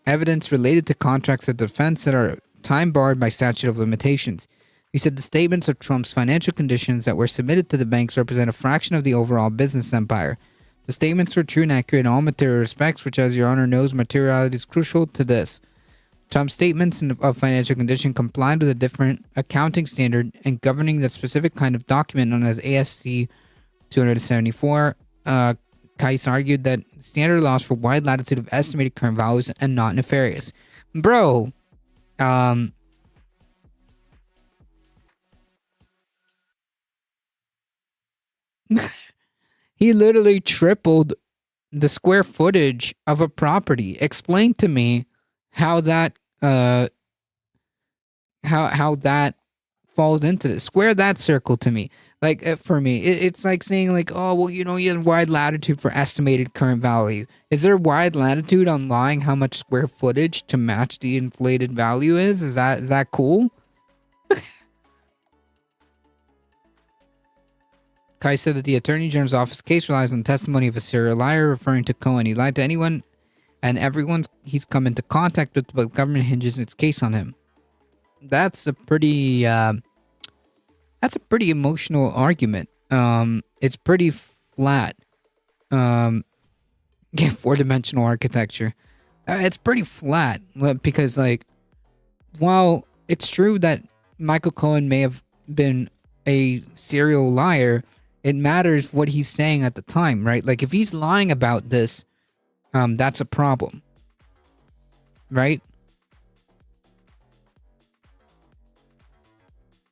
evidence related to contracts of defense that are time-barred by statute of limitations. He said the statements of Trump's financial conditions that were submitted to the banks represent a fraction of the overall business empire. The statements were true and accurate in all material respects, which, as Your Honor knows, materiality is crucial to this. Trump's statements of financial condition complied with a different accounting standard and governing the specific kind of document known as ASC 274. Kise argued that standard allows for wide latitude of estimated current values and not nefarious. Bro, he literally tripled the square footage of a property. Explain to me how that how that falls into this. Square that circle to me. Like, for me, it's like saying, like, oh, well, you know, you have wide latitude for estimated current value. Is there wide latitude on lying how much square footage to match the inflated value is? Is that cool? Kise said that the Attorney General's office case relies on testimony of a serial liar, referring to Cohen. He lied to anyone and everyone he's come into contact with, but the government hinges its case on him. That's a pretty emotional argument. It's pretty flat. Four-dimensional architecture. It's pretty flat because, like, while it's true that Michael Cohen may have been a serial liar, it matters what he's saying at the time, right? Like, if he's lying about this, that's a problem, right?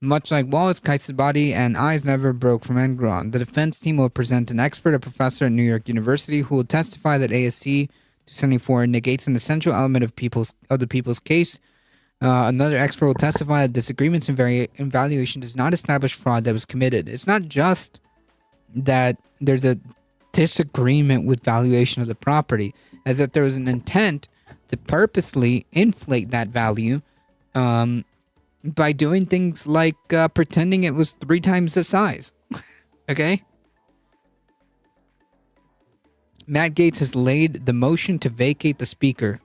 Much like Wallace, Kise's body and eyes never broke from Enron. The defense team will present an expert, a professor at New York University, who will testify that ASC 274 negates an essential element of the people's case. Another expert will testify that disagreements in valuation does not establish fraud that was committed. It's not just that there's a disagreement with valuation of the property, as that there was an intent to purposely inflate that value by doing things like pretending it was 3 times the size. Okay? Matt Gaetz has laid the motion to vacate the speaker.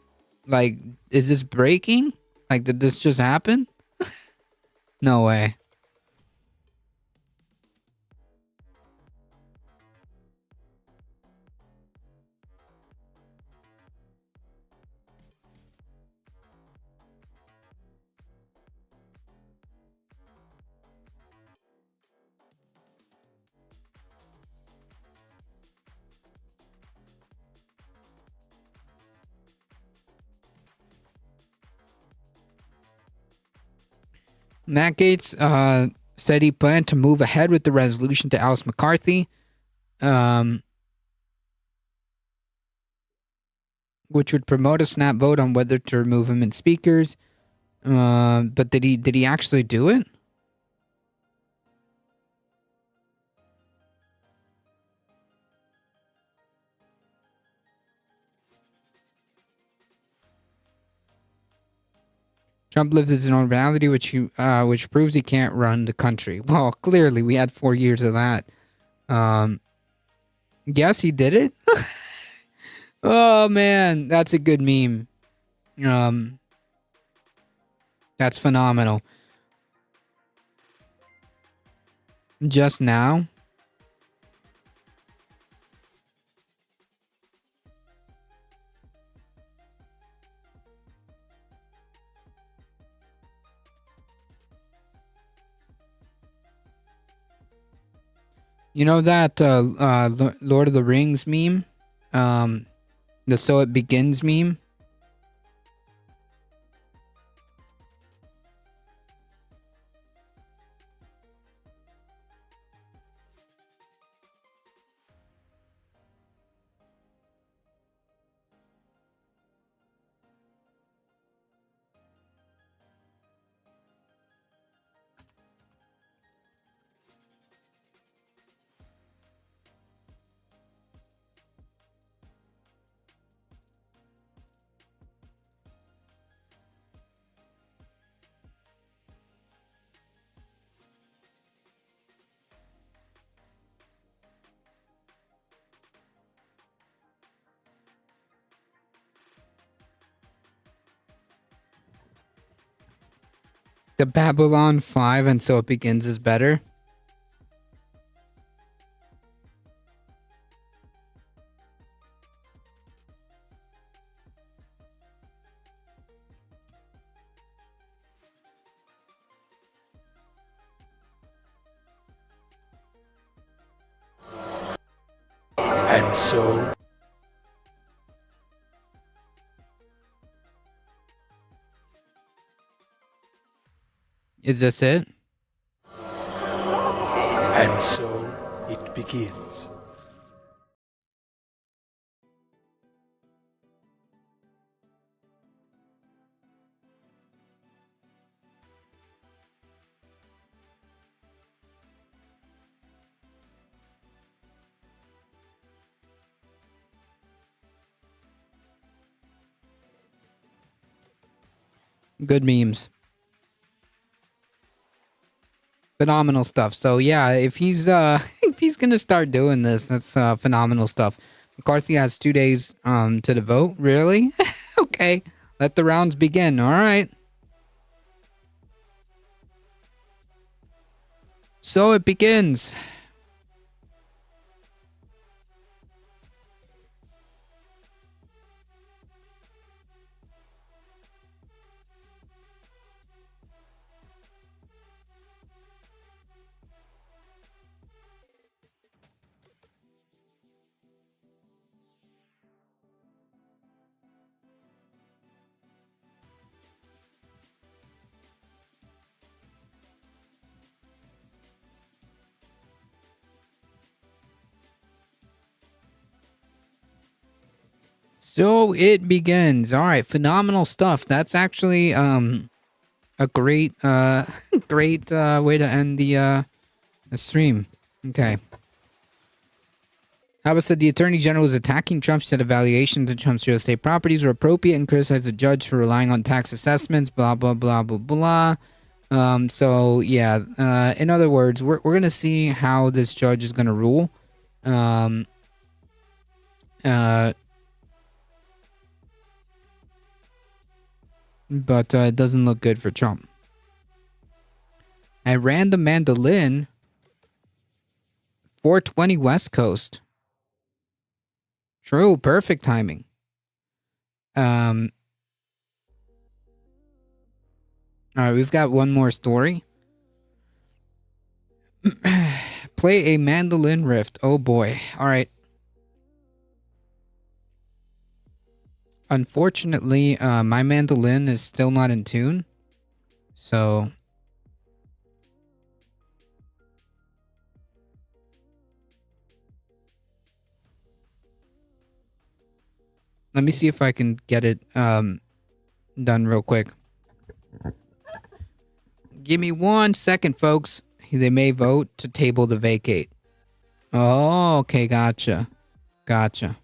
Like, is this breaking? Like, did this just happen? No way. Matt Gaetz said he planned to move ahead with the resolution to oust McCarthy, which would promote a snap vote on whether to remove him in speakers. But did he actually do it? Trump lives his own reality, which proves he can't run the country. Well, clearly, we had 4 years of that. Yes, he did it. Oh man, that's a good meme. That's phenomenal. Just now. You know that Lord of the Rings meme? The So It Begins meme? the Babylon 5 and So It Begins is better. And so Is this it? And so it begins. Good memes. Phenomenal stuff. So yeah, if he's if he's gonna start doing this, that's phenomenal stuff. McCarthy has 2 days to the vote. Really? Okay. Let the rounds begin. All right. So it begins. So it begins. All right, phenomenal stuff. That's actually a great great way to end the stream. Okay. Abbott said the Attorney General is attacking Trump. She said evaluations of Trump's real estate properties were appropriate and criticized the judge for relying on tax assessments. Blah blah blah blah blah. So yeah. In other words, we're gonna see how this judge is gonna rule. But it doesn't look good for Trump. I ran the mandolin. 420 West Coast. True, perfect timing. All right, we've got one more story. Play a mandolin riff. Oh boy. All right. Unfortunately, my mandolin is still not in tune. So let me see if I can get it done real quick. Give me 1 second, folks. They may vote to table the vacate. Oh, okay, gotcha. Gotcha.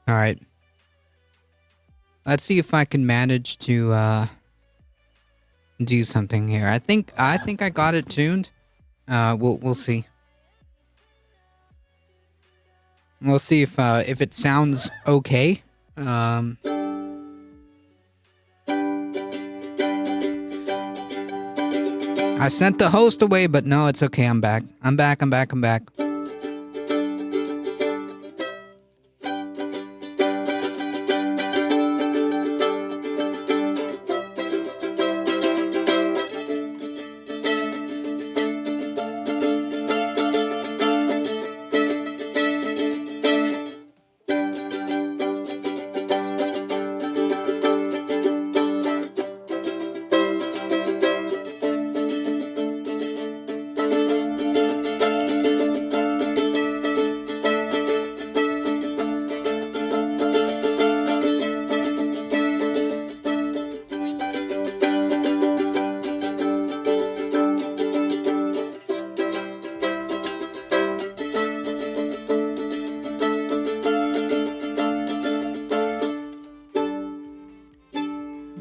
All right. Let's see if I can manage to do something here. I think I got it tuned. We'll see. We'll see if it sounds okay. I sent the host away, but no, it's okay. I'm back. I'm back.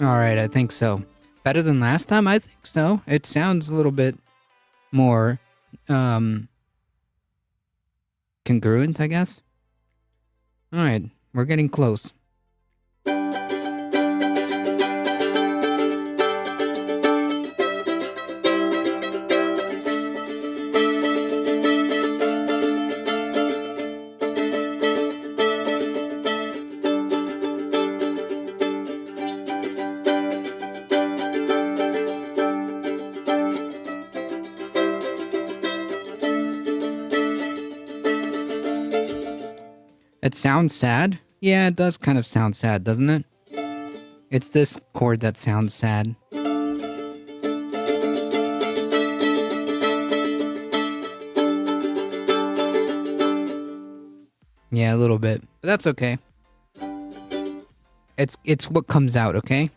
Alright, I think so. Better than last time? I think so. It sounds a little bit more congruent, I guess. Alright, we're getting close. It sounds sad? Yeah, it does kind of sound sad, doesn't it? It's this chord that sounds sad. Yeah, a little bit. But that's okay. It's what comes out, okay?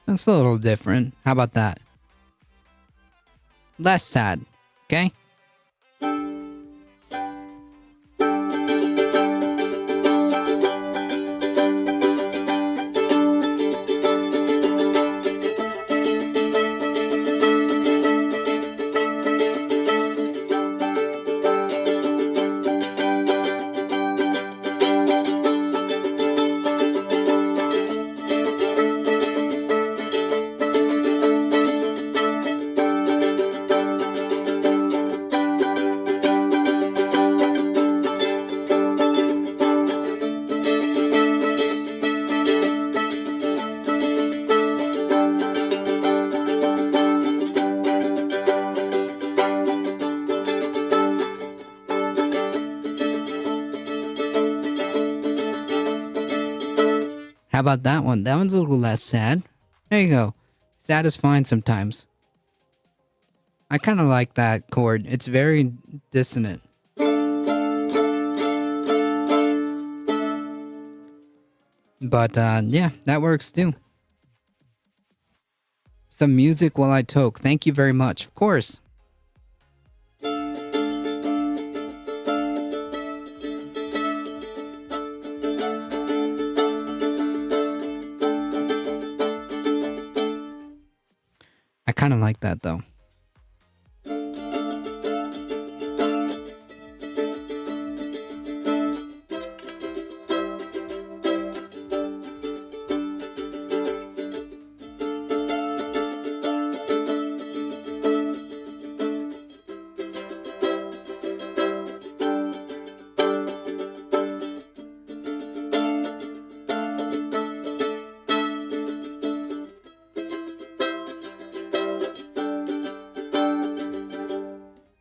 That's a little different. How about that? Less sad, okay? How about that one? That one's a little less sad. There you go. Sad is fine sometimes. I kind of like that chord. It's very dissonant. But, yeah, that works too. Some music while I toke. Thank you very much. Of course. I kind of like that though.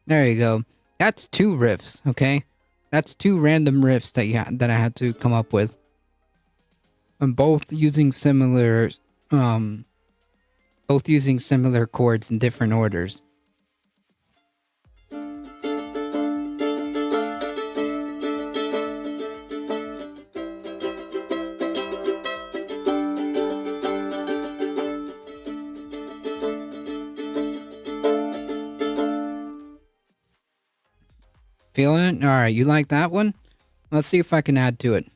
There you go. That's two riffs, okay? That's two random riffs that I had to come up with. And both using similar chords in different orders. Feeling it? All right, you like that one? Let's see if I can add to it.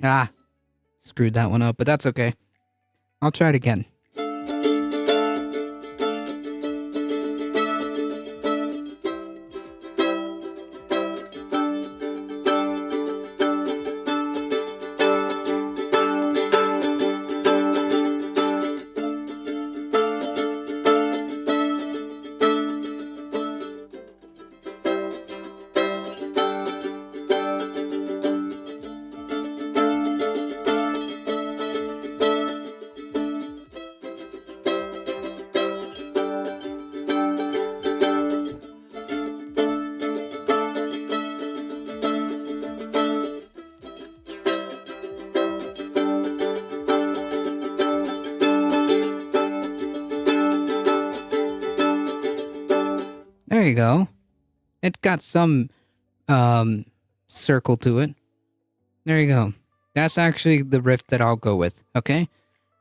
Ah, screwed that one up, but that's okay. I'll try it again. There you go. It's got some circle to it. There you go. That's actually the riff that I'll go with, okay?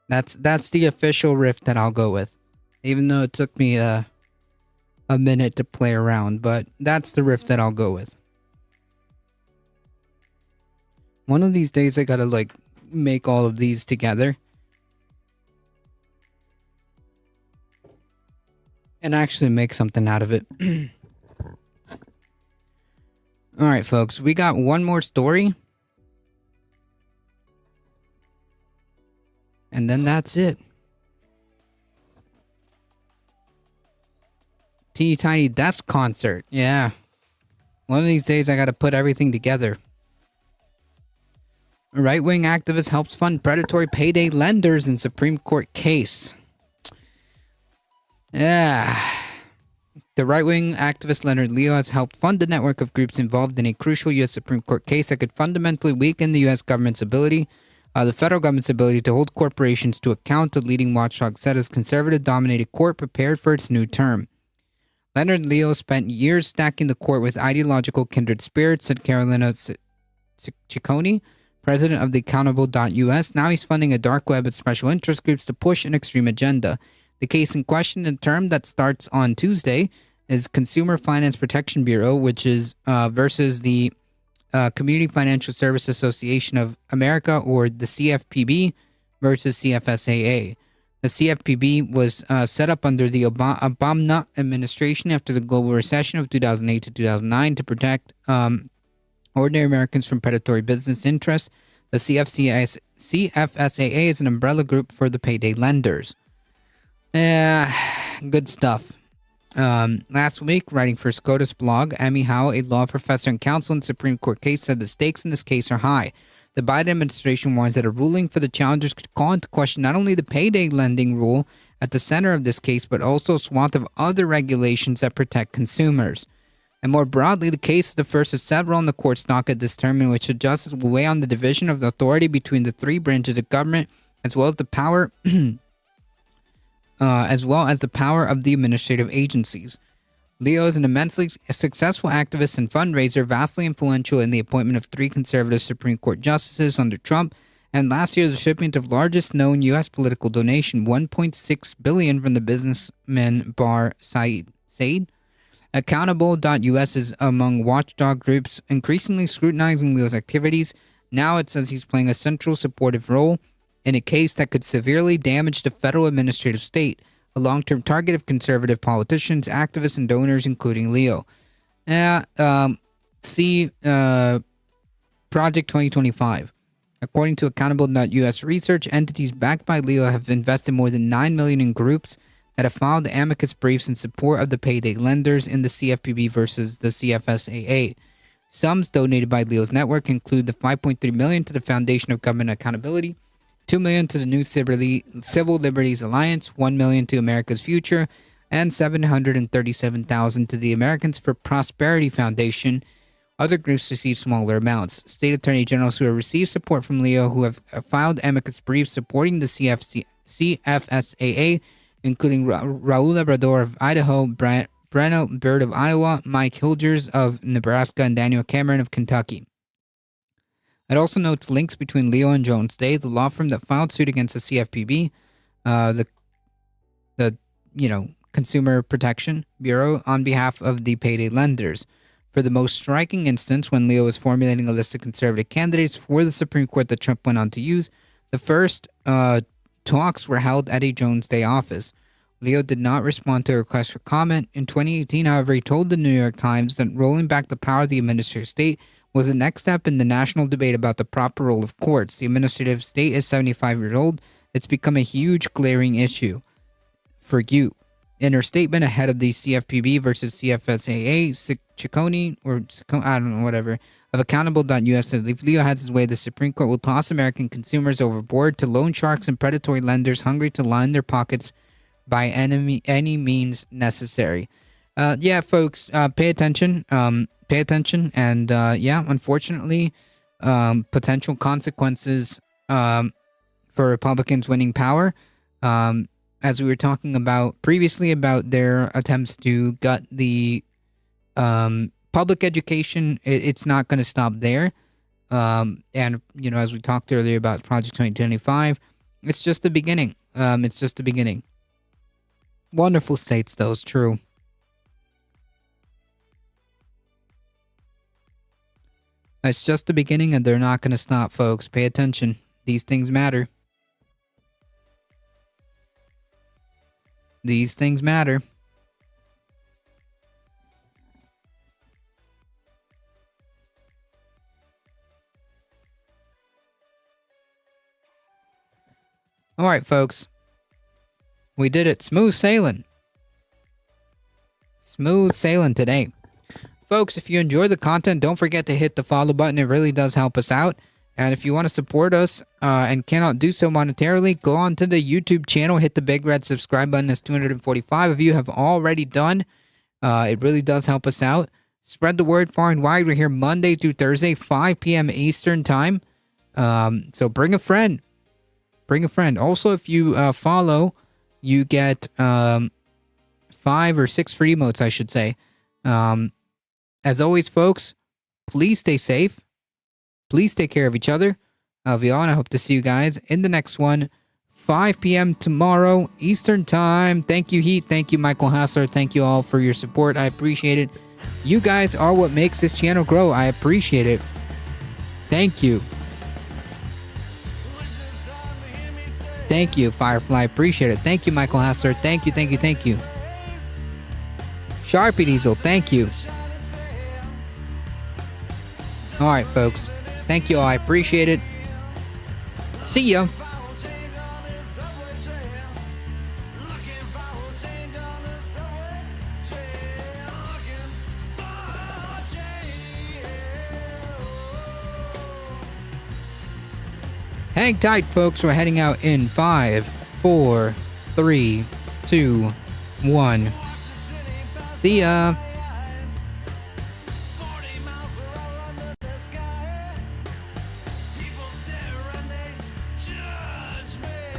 That's the official riff that I'll go with. Even though it took me a minute to play around, but that's the riff that I'll go with. One of these days I gotta like make all of these together. And actually make something out of it. Alright, folks, we got one more story. And then that's it. Teeny Tiny Desk Concert. Yeah. One of these days I gotta put everything together. A right-wing activist helps fund predatory payday lenders in Supreme Court case. Yeah. The right-wing activist Leonard Leo has helped fund a network of groups involved in a crucial U.S. Supreme Court case that could fundamentally weaken the U.S. government's ability, the federal government's ability to hold corporations to account, the leading watchdog said as conservative-dominated court prepared for its new term. Leonard Leo spent years stacking the court with ideological kindred spirits, said Carolina Ciccone, president of the Accountable.us. Now he's funding a dark web of special interest groups to push an extreme agenda. The case in question, in term that starts on Tuesday, is Consumer Finance Protection Bureau, which is versus the Community Financial Service Association of America, or the CFPB, versus CFSAA. The CFPB was set up under the Obama administration after the global recession of 2008 to 2009 to protect ordinary Americans from predatory business interests. The CFSAA is an umbrella group for the payday lenders. Yeah, good stuff. Last week, writing for SCOTUS blog, Amy Howe, a law professor and counsel in the Supreme Court case, said the stakes in this case are high. The Biden administration warns that a ruling for the challengers could call into question not only the payday lending rule at the center of this case, but also a swath of other regulations that protect consumers. And more broadly, the case is the first of several on the court's docket this term in which the justice will weigh on the division of the authority between the three branches of government, as well as the power of the administrative agencies. Leo is an immensely successful activist and fundraiser, vastly influential in the appointment of three conservative Supreme Court justices under Trump, and last year the recipient of largest known U.S. political donation, $1.6 billion from the businessman Bar Said. Accountable.us is among watchdog groups increasingly scrutinizing Leo's activities. Now it says he's playing a central supportive role in a case that could severely damage the federal administrative state, a long-term target of conservative politicians, activists, and donors, including Leo. See Project 2025. According to Accountable.us research, entities backed by Leo have invested more than $9 million in groups that have filed amicus briefs in support of the payday lenders in the CFPB versus the CFSAA. Sums donated by Leo's network include the $5.3 million to the Foundation of Government Accountability, $2 million to the New Civil Liberties Alliance, $1 million to America's Future, and $737,000 to the Americans for Prosperity Foundation. Other groups received smaller amounts. State attorney generals who have received support from Leo who have filed amicus briefs supporting the CFSAA, including Raul Labrador of Idaho, Brenna Bird of Iowa, Mike Hilgers of Nebraska, and Daniel Cameron of Kentucky. It also notes links between Leo and Jones Day, the law firm that filed suit against the CFPB, the Consumer Protection Bureau, on behalf of the payday lenders. For the most striking instance, when Leo was formulating a list of conservative candidates for the Supreme Court that Trump went on to use, the first talks were held at a Jones Day office. Leo did not respond to a request for comment. In 2018, however, he told the New York Times that rolling back the power of the administrative state was the next step in the national debate about the proper role of courts. The administrative state is 75 years old. It's become a huge glaring issue for you. In her statement ahead of the CFPB versus CFSAA, Ciccone, of Accountable.us said, if Leo has his way, the Supreme Court will toss American consumers overboard to loan sharks and predatory lenders hungry to line their pockets by any means necessary. Folks, pay attention. Pay attention. And unfortunately, potential consequences for Republicans winning power. As we were talking about previously about their attempts to gut the public education, it's not going to stop there. And, as we talked earlier about Project 2025, it's just the beginning. It's just the beginning. Wonderful states, though, it's true. It's just the beginning, and they're not going to stop, folks. Pay attention. These things matter. These things matter. All right, folks. We did it. Smooth sailing. Smooth sailing today. Folks, if you enjoy the content, don't forget to hit the follow button. It really does help us out. And if you want to support us and cannot do so monetarily, go on to the YouTube channel, hit the big red subscribe button, as 245 of you have already done. It really does help us out. Spread the word far and wide. We're here Monday through Thursday, 5 p.m. Eastern time. So bring a friend. Bring a friend. Also, if you follow, you get 5 or 6 free emotes, I should say. As always, folks, please stay safe. Please take care of each other. And I hope to see you guys in the next one. 5 p.m. tomorrow, Eastern time. Thank you, Heat. Thank you, Michael Hassler. Thank you all for your support. I appreciate it. You guys are what makes this channel grow. I appreciate it. Thank you. Thank you, Firefly. Appreciate it. Thank you, Michael Hassler. Thank you, thank you, thank you. Sharpie Diesel, thank you. All right, folks. Thank you all. I appreciate it. See ya. Hang tight, folks. We're heading out in 5, 4, 3, 2, 1. See ya.